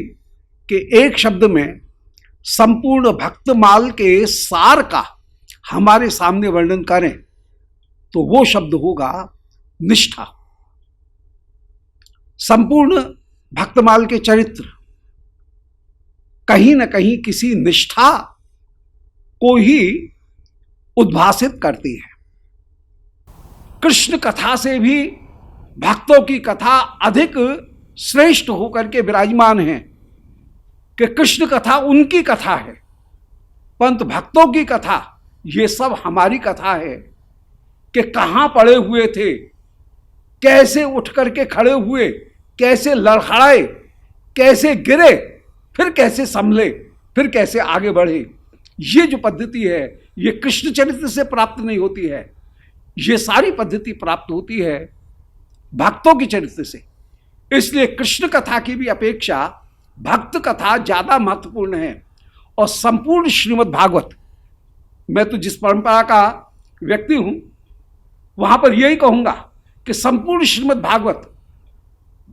कि एक शब्द में संपूर्ण भक्तमाल के सार का हमारे सामने वर्णन करें तो वो शब्द होगा निष्ठा। संपूर्ण भक्तमाल के चरित्र कहीं न कहीं किसी निष्ठा को ही उद्भासित करती है। कृष्ण कथा से भी भक्तों की कथा अधिक श्रेष्ठ होकर के विराजमान है कि कृष्ण कथा उनकी कथा है, परंतु भक्तों की कथा ये सब हमारी कथा है कि कहाँ पड़े हुए थे, कैसे उठ करके खड़े हुए, कैसे लड़खड़ाए, कैसे गिरे, फिर कैसे संभले, फिर कैसे आगे बढ़े। ये जो पद्धति है ये कृष्ण चरित्र से प्राप्त नहीं होती है, ये सारी पद्धति प्राप्त होती है भक्तों की चरित्र से। इसलिए कृष्ण कथा की भी अपेक्षा भक्त कथा ज्यादा महत्वपूर्ण है। और संपूर्ण श्रीमद् भागवत, मैं तो जिस परंपरा का व्यक्ति हूं वहां पर यही कहूंगा कि संपूर्ण श्रीमद् भागवत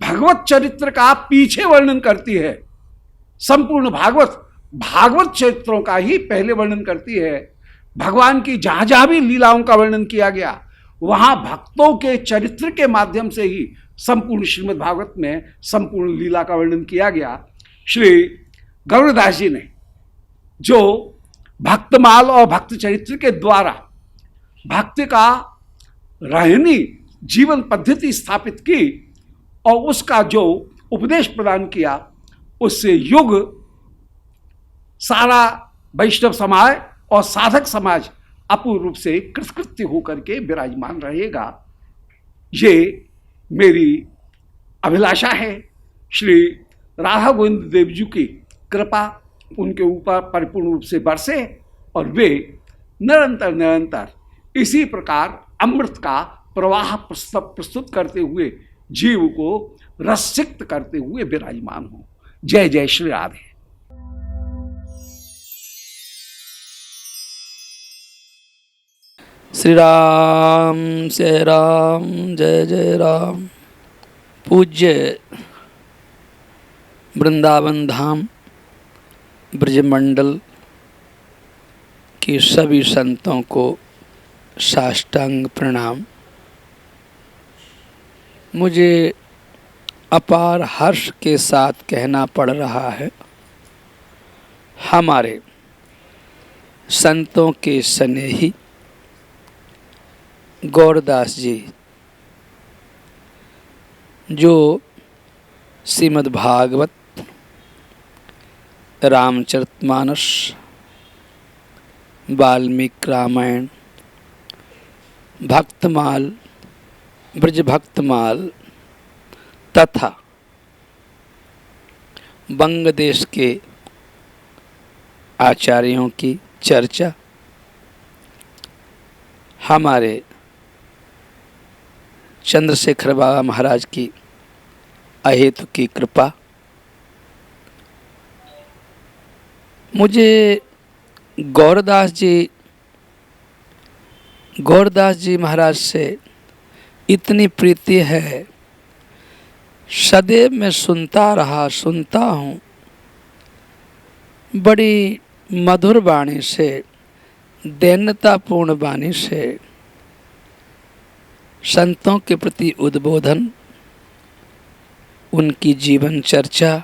भगवत चरित्र का पीछे वर्णन करती है। संपूर्ण भागवत भागवत चरित्रों का ही पहले वर्णन करती है। भगवान की जहां जहां भी लीलाओं का वर्णन किया गया वहां भक्तों के चरित्र के माध्यम से ही संपूर्ण श्रीमद् भागवत में संपूर्ण लीला का वर्णन किया गया। श्री गौरदास जी ने जो भक्तमाल और भक्त चरित्र के द्वारा भक्त का रहनी जीवन पद्धति स्थापित की और उसका जो उपदेश प्रदान किया, उससे युग सारा वैष्णव समाज और साधक समाज अपूर्ण रूप से कृतकृत्य होकर के विराजमान रहेगा। ये मेरी अभिलाषा है। श्री राधा गोविंद देव जी की कृपा उनके ऊपर परिपूर्ण रूप से बरसे और वे निरंतर निरंतर इसी प्रकार अमृत का प्रवाह प्रस्तुत करते हुए जीव को रससिक्त करते हुए विराजमान हो। जय जय श्री राधे।
श्री राम जय राम जय जय राम। पूज्य वृंदावन धाम ब्रजमंडल के सभी संतों को साष्टांग प्रणाम। मुझे अपार हर्ष के साथ कहना पड़ रहा है, हमारे संतों के स्नेही गौरदास जी जो श्रीमद् भागवत, रामचरितमानस, वाल्मीकि रामायण, भक्तमाल, ब्रज भक्तमाल तथा बंग देश के आचार्यों की चर्चा, हमारे चंद्रशेखर बाबा महाराज की अहेतु की कृपा, मुझे गौरदास जी महाराज से इतनी प्रीति है, सदैव मैं सुनता हूँ। बड़ी मधुर वाणी से, दैन्यतापूर्ण वाणी से संतों के प्रति उद्बोधन, उनकी जीवन चर्चा,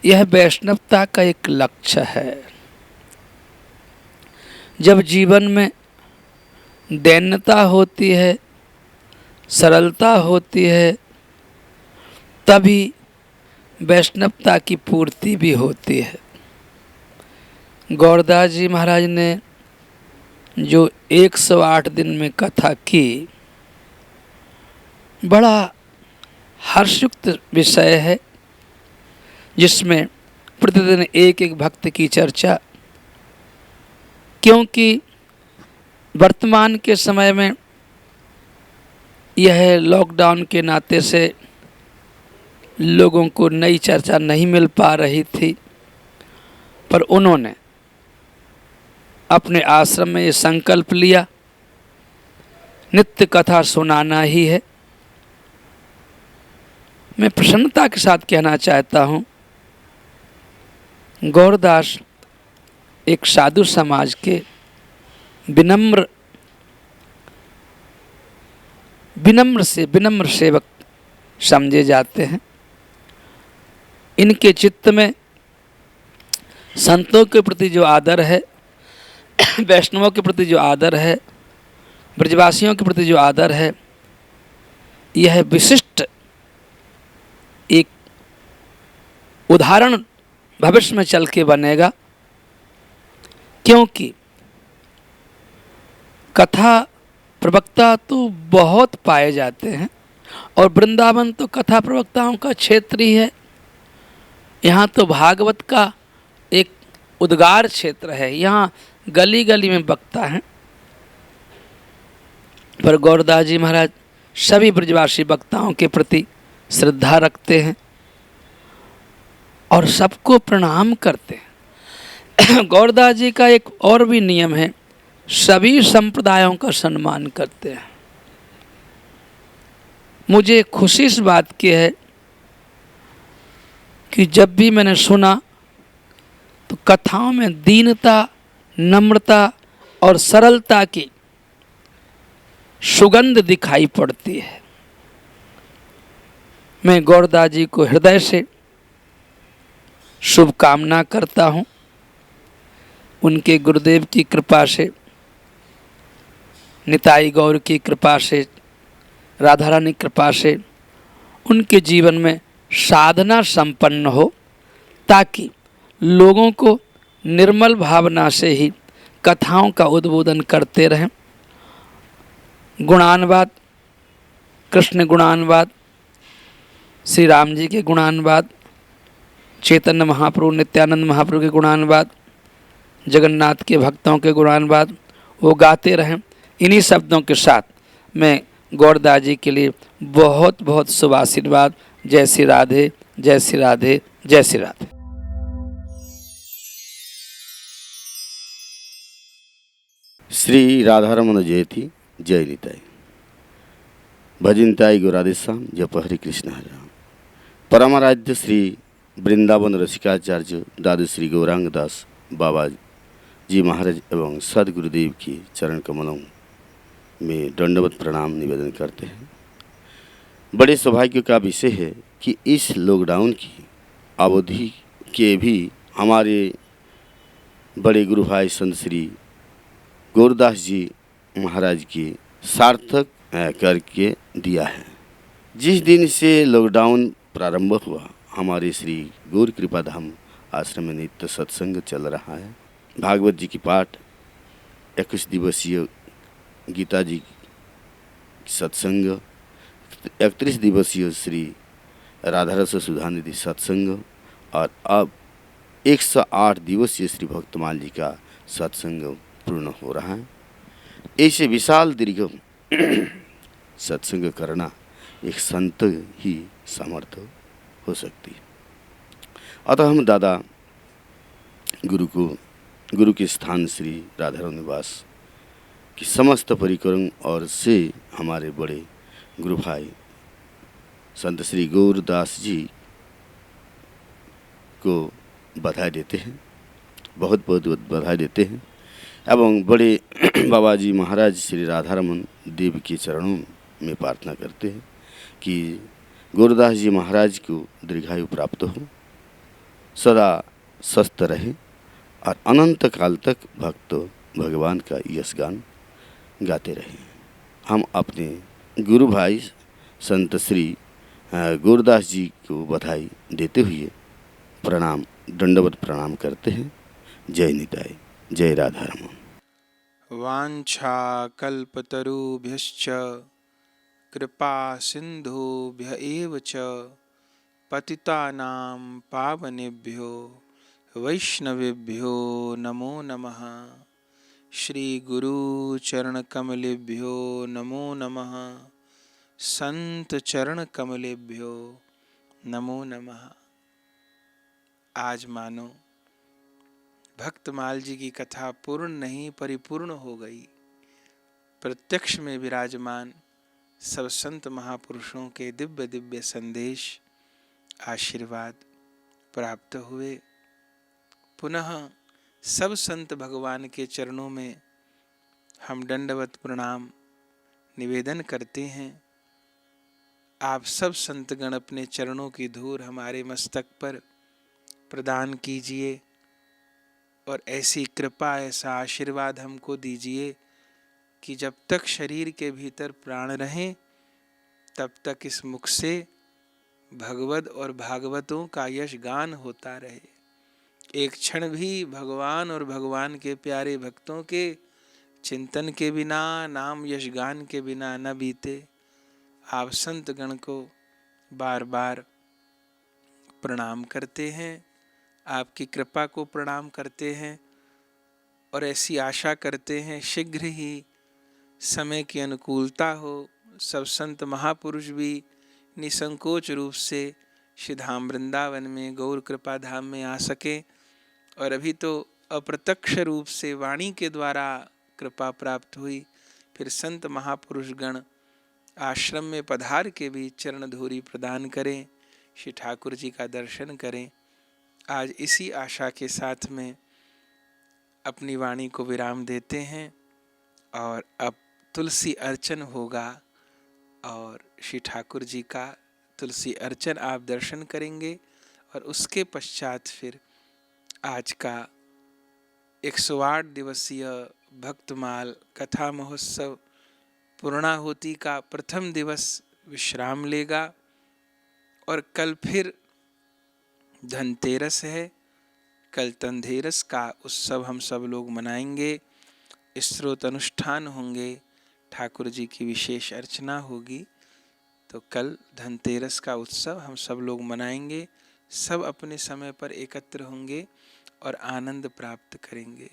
यह वैष्णवता का एक लक्ष्य है। जब जीवन में दैन्यता होती है, सरलता होती है, तभी वैष्णवता की पूर्ति भी होती है। गौरदास जी महाराज ने जो 108 दिन में कथा की, बड़ा हर्षयुक्त विषय है, जिसमें प्रतिदिन एक एक भक्त की चर्चा, क्योंकि वर्तमान के समय में यह लॉकडाउन के नाते से लोगों को नई चर्चा नहीं मिल पा रही थी, पर उन्होंने अपने आश्रम में ये संकल्प लिया, नित्य कथा सुनाना ही है। मैं प्रसन्नता के साथ कहना चाहता हूँ गौरदास एक साधु समाज के विनम्र सेवक समझे जाते हैं। इनके चित्त में संतों के प्रति जो आदर है, वैष्णवों के प्रति जो आदर है, ब्रजवासियों के प्रति जो आदर है, यह विशिष्ट एक उदाहरण भविष्य में चल के बनेगा। क्योंकि कथा प्रवक्ता तो बहुत पाए जाते हैं और वृंदावन तो कथा प्रवक्ताओं का क्षेत्र ही है। यहाँ तो भागवत का एक उद्गार क्षेत्र है, यहाँ गली गली में बकता है। पर गौरदास जी महाराज सभी ब्रजवासी वक्ताओं के प्रति श्रद्धा रखते हैं और सबको प्रणाम करते हैं। गौरदास जी का एक और भी नियम है, सभी संप्रदायों का सम्मान करते हैं। मुझे खुशी इस बात की है कि जब भी मैंने सुना तो कथाओं में दीनता, नम्रता और सरलता की सुगंध दिखाई पड़ती है। मैं गौरदास जी को हृदय से शुभकामना करता हूँ। उनके गुरुदेव की कृपा से, निताई गौर की कृपा से, राधा रानी कृपा से उनके जीवन में साधना संपन्न हो, ताकि लोगों को निर्मल भावना से ही कथाओं का उद्बोधन करते रहें। गुणानुवाद, कृष्ण गुणानुवाद, श्री राम जी के गुणानुवाद, चैतन्य महाप्रभु, नित्यानंद महाप्रभु के गुणानुवाद, जगन्नाथ के भक्तों के गुणानुवाद वो गाते रहें। इन्हीं शब्दों के साथ मैं गौरदास जी के लिए बहुत बहुत शुभ आशीर्वाद। जय श्री राधे, जय श्री राधे, जय श्री राधे।
श्री राधारमण जयति, जय निताई। भजनताई गौराधेश्याम, जप हरि कृष्ण हरे। परमाराध्य श्री वृंदावन रसिकाचार्य दादू श्री गौरांग दास बाबा जी महाराज एवं सदगुरुदेव की चरण कमलों में दंडवत प्रणाम निवेदन करते हैं। बड़े सौभाग्य का विषय है कि इस लॉकडाउन की अवधि के भी हमारे बड़े गुरु भाई संत श्री गौरदास जी महाराज की सार्थक करके दिया है। जिस दिन से लॉकडाउन प्रारंभ हुआ, हमारे श्री गौर कृपा धाम आश्रम में नित्य सत्संग चल रहा है। भागवत जी की पाठ, 21 दिवसीय गीता जी सत्संग, 31 दिवसीय श्री राधारस सुधानिधि सत्संग और अब 108 दिवसीय श्री भक्तमाल जी का सत्संग पूर्ण हो रहा है। ऐसे विशाल दीर्घ सत्संग करना एक संत ही समर्थ हो सकती है। अतः हम दादा गुरु के स्थान श्री राधाराम निवास की समस्त परिक्रम और से हमारे बड़े गुरु भाई संत श्री गौरदास जी को बधाई देते हैं, बहुत बहुत बधाई देते हैं एवं बड़े बाबा जी महाराज श्री राधारमण देव के चरणों में प्रार्थना करते हैं कि गौरदास जी महाराज को दीर्घायु प्राप्त हो, सदा स्वस्थ रहे और अनंत काल तक भक्त भगवान का यश गान गाते रहे। हम अपने गुरु भाई संत श्री गौरदास जी को बधाई देते हुए प्रणाम, दंडवत प्रणाम करते हैं। जय निताई, जय राधारमण।
वाञ्छा कल्पतरुभ्यश्च कृपा सिन्धुभ्य एव च पतितानां पावनेभ्यो वैष्णवेभ्यो नमो नमः। श्री गुरु चरण कमलेभ्यो नमो नमः। संत चरण कमलेभ्यो नमो नमः। आज मानो भक्तमाल जी की कथा पूर्ण नहीं परिपूर्ण हो गई। प्रत्यक्ष में विराजमान सब संत महापुरुषों के दिव्य दिव्य संदेश, आशीर्वाद प्राप्त हुए। पुनः सब संत भगवान के चरणों में हम दंडवत प्रणाम निवेदन करते हैं। आप सब संतगण अपने चरणों की धूल हमारे मस्तक पर प्रदान कीजिए और ऐसी कृपा, ऐसा आशीर्वाद हमको दीजिए कि जब तक शरीर के भीतर प्राण रहें तब तक इस मुख से भगवद और भागवतों का यश गान होता रहे। एक क्षण भी भगवान और भगवान के प्यारे भक्तों के चिंतन के बिना, नाम यश गान के बिना न बीते। आप संत गण को बार बार प्रणाम करते हैं, आपकी कृपा को प्रणाम करते हैं और ऐसी आशा करते हैं शीघ्र ही समय की अनुकूलता हो, सब संत महापुरुष भी निसंकोच रूप से श्री धाम वृंदावन में गौर कृपा धाम में आ सके। और अभी तो अप्रत्यक्ष रूप से वाणी के द्वारा कृपा प्राप्त हुई, फिर संत महापुरुष गण आश्रम में पधार के भी चरण धूरी प्रदान करें, श्री ठाकुर जी का दर्शन करें। आज इसी आशा के साथ में अपनी वाणी को विराम देते हैं और अब तुलसी अर्चन होगा और श्री ठाकुर जी का तुलसी अर्चन आप दर्शन करेंगे और उसके पश्चात फिर आज का 108 दिवसीय भक्तमाल कथा महोत्सव पूर्णाहुति का प्रथम दिवस विश्राम लेगा और कल फिर धनतेरस है। कल धनतेरस का उत्सव हम सब लोग मनाएंगे, स्तोत्र अनुष्ठान होंगे, ठाकुर जी की विशेष अर्चना होगी। तो कल धनतेरस का उत्सव हम सब लोग मनाएंगे, सब अपने समय पर एकत्र होंगे और आनंद प्राप्त करेंगे।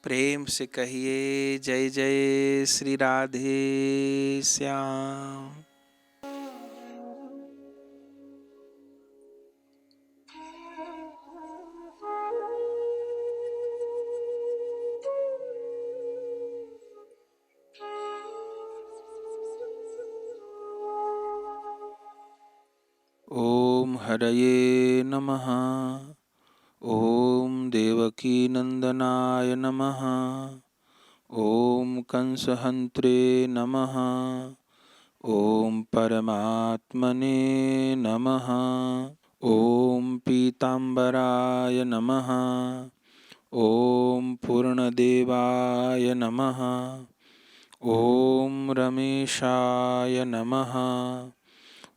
प्रेम से कहिए जय जय श्री राधे श्याम। ओम हरये नमः। ओम देवकी नंदनाय नमः। ओम कंसहंत्रे नमः। ओम परमात्मने नमः। ओम पीतांबराय नमः। ओम पूर्णदेवाय नमः। ओम रमेशाय नमः।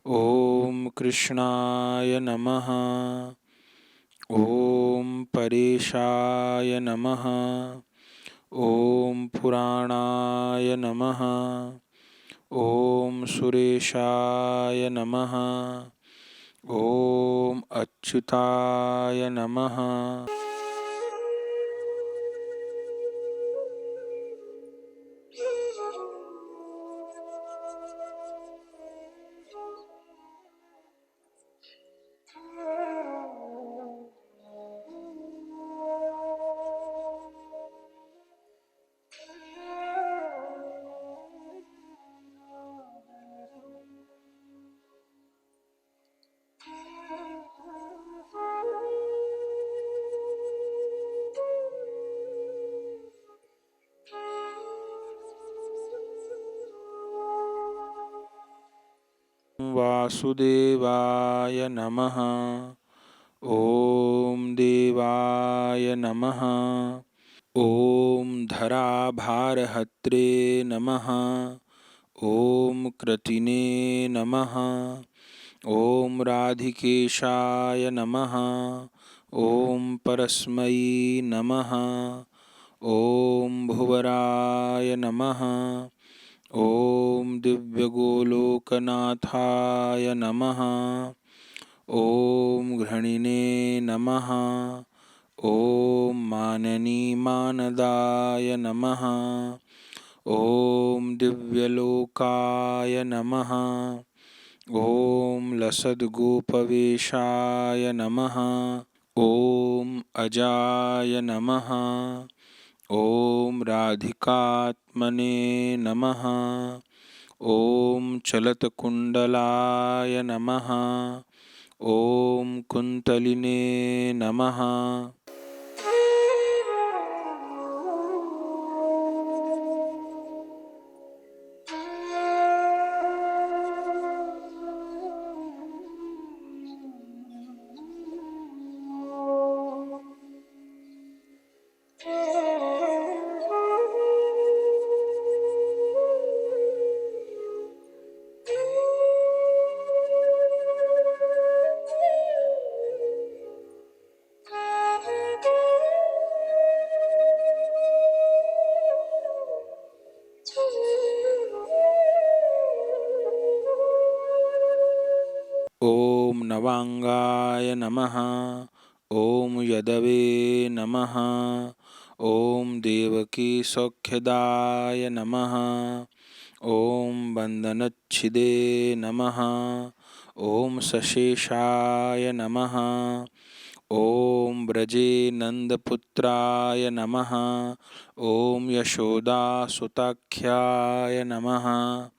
ओम कृष्णाय नमः। ओम परेशाय नमः। ओम पुराणाय नमः। ओम सुरेशाय नमः। ओम अच्युताय नमः। वासुदेवाय नमः। ओम देवाय नमः। ओम धराभारहत्रे नमः। ओम कृतिने नमः। ओम राधिकेशाय नमः। ओम परस्मै नमः। ओम भुवराय नमः। ओम दिव्यगोलोकनाथाय नमः। ओम घृणिने नमः। ओम माननीमानदाय नमः। ओम दिव्यलोकाय नमः। ओम लसद्गोपवेशाय नमः। ओम अजाय नमः। ओम राधिकात्मने नमः। ओम चलतकुंडलाय नमः। ओम कुंतलिने नमः। ॐ नवांगाय नमः। ॐ यदवे नमः। ॐ देवकी सौख्यदाय नमः। ॐ बन्दनच्छिदे नमः। ॐ सशेषाय नमः। ॐ व्रजे नंदपुत्राय नमः। ॐ यशोदासुताख्याय नमः।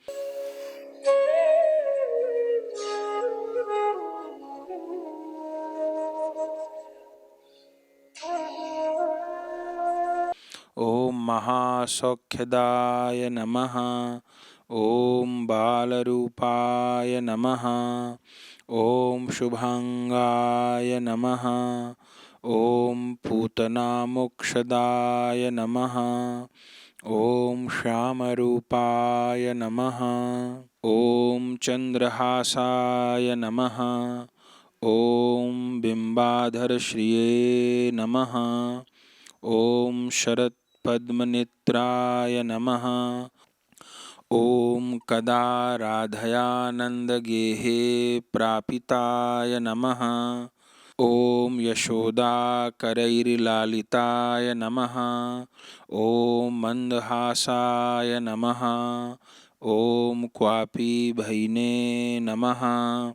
ॐ महासौख्यदाय नमः। ॐ बालरूपाय नमः। ॐ शुभांगाय नमः। ॐ पूतनामोक्षदाय नमः। ॐ श्यामरूपाय नमः। ॐ चंद्रहासाय नमः। ॐ बिंबाधरश्रिये नमः। ॐ शरत्पद्मनेत्राय नमः। ॐ कदाराधयानन्दगेहे प्रापिताय नमः। ॐ यशोदाकरैर्लालिताय नमः। ॐ मन्दहासाय नमः। ॐ क्वापी भैने नमः।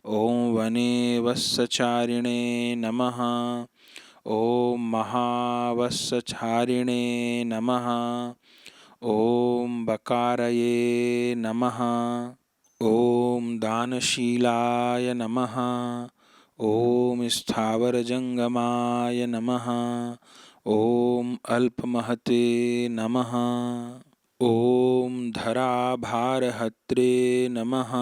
ॐ वने वत्सचारिणे नमः। ॐ महावत्सचारिणे नमः। ॐ बकारये नमः। ॐ दानशीलाय नमः। ॐ स्थावरजंगमाय नमः। ॐ अल्पमहते नमः। ॐ धराभारहत्रे नमः।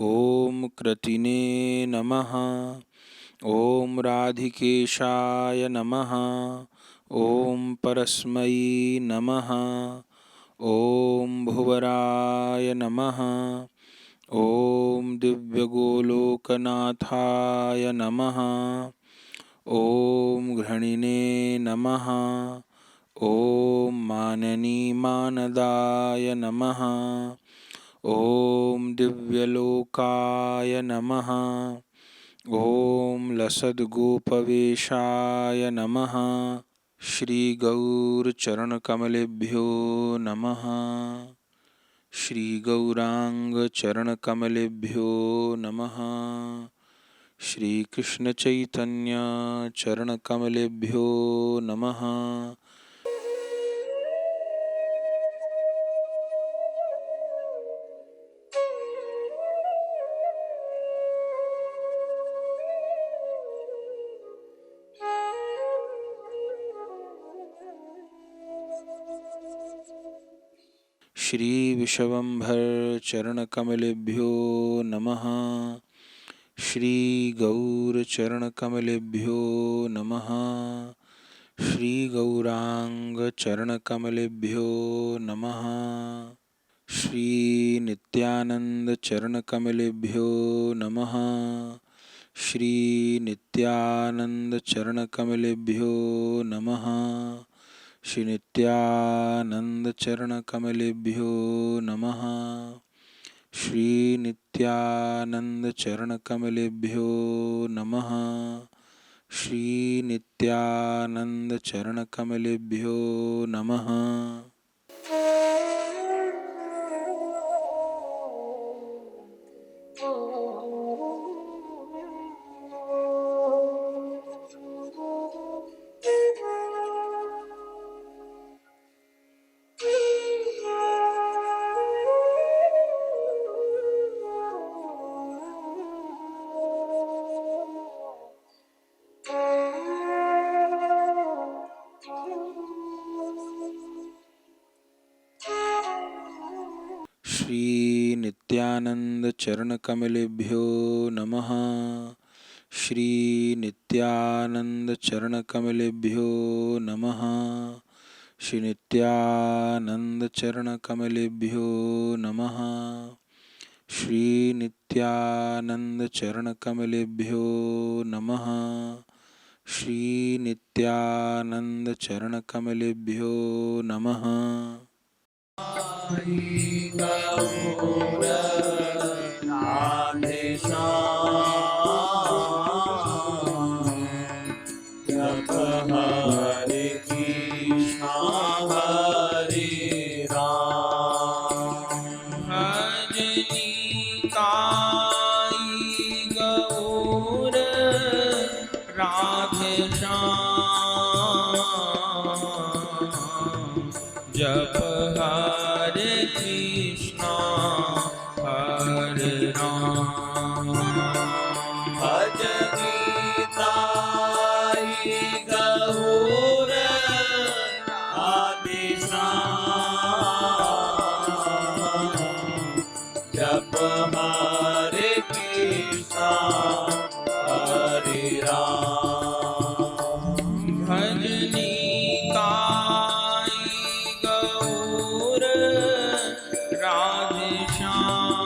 ॐ कृतिने नमः। ॐ राधिकेशाय नमः। ॐ परस्मै नमः। ॐ भुवराय नमः। ॐ दिव्यगोलोकनाथाय नमः। ॐ घृणिने नमः। ॐ माननीमानदाय नमः। ॐ दिव्यलोकाय नमः। ॐ लसद्गोपवेशाय नमः। श्री गौरचरणकमलेभ्यो नमः। श्री गौरांगचरणकमलेभ्यो नमः। श्री कृष्ण चैतन्य चरणकमलेभ्यो नमः। श्री विश्वम्भर चरणकमलेभ्यो नमः। श्री गौरचरणकमलेभ्यो नमः। श्री गौरांगचरणकमलेभ्यो नमः। श्री नित्यानंद चरणकमलेभ्यो नमः। श्री नित्यानंद चरणकमलेभ्यो नमः। श्री नित्यानंद चरणकमलेभ्यो नमः। श्री नित्यानंद चरणकमलेभ्यो नमः। श्री नित्यानंद चरणकमलेभ्यो नमः। श्री नित्यानंद चरणकमलेभ्यो नमः। श्री नित्यानंद चरण कमलेभ्यो नमः। श्री नित्यानंद चरण कमलेभ्यो नमः। श्री नित्यानंद चरण कमलेभ्यो नमः। श्री नित्यानंद चरण कमलेभ्यो नमः।
जप हरे कृष्णा हरे राम। भजनी ताई गौर राधे श्याम। जप हरे कृष्णा हरे राम। भजनी जप हरे कृष्णा हरे राम। भजनी ताई गौर राधे श्याम।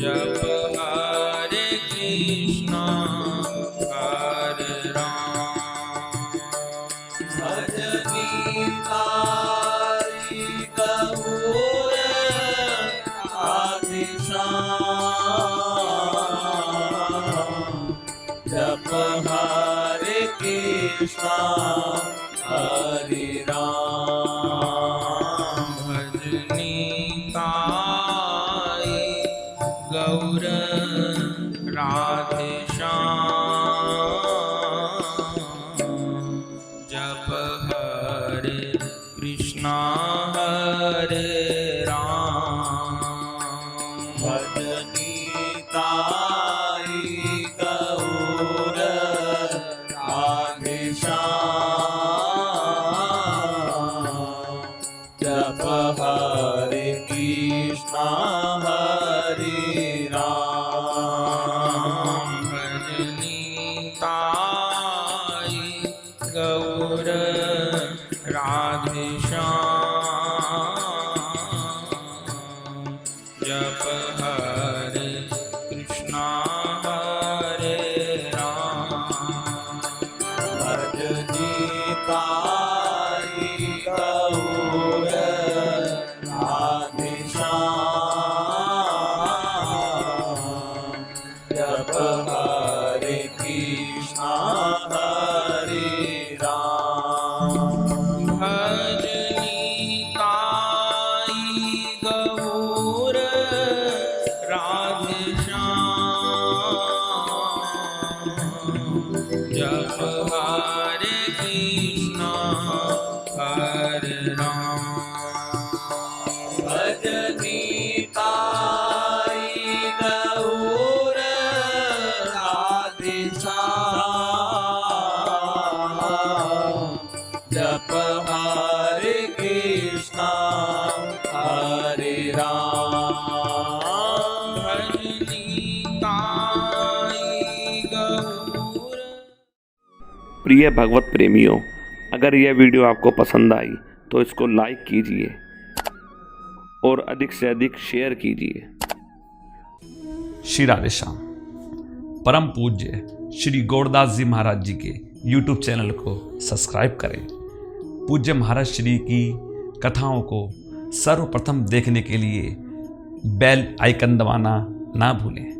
जप हरे कृष्णा हरे राम। भजनी गौर राधे श्याम। जप हरे कृष्णा हरे राम। भजनी ताई गौर राधे श्याम। जप हरे कृष्णा हरे राम। भजनी ताई गौर राधे श्याम। जप हरे कृष्णा हरे राम। भजनी ताई गौर राधे श्याम। जप हरे कृष्णा हरे राम। भजनी ताई गौर राधे श्याम। जप हरे कृष्णा हरे राम। भजनी ताई गौर राधे श्याम। जप हरे कृष्णा हरे राम। भजनी ताई गौर।
प्रिय भगवत प्रेमियों, अगर यह वीडियो आपको पसंद आई तो इसको लाइक कीजिए और अधिक से अधिक शेयर कीजिए।
श्री राधेश्याम। परम पूज्य श्री गौरदास जी महाराज जी के YouTube चैनल को सब्सक्राइब करें। पूज्य महाराज श्री की कथाओं को सर्वप्रथम देखने के लिए बेल आइकन दबाना ना भूलें।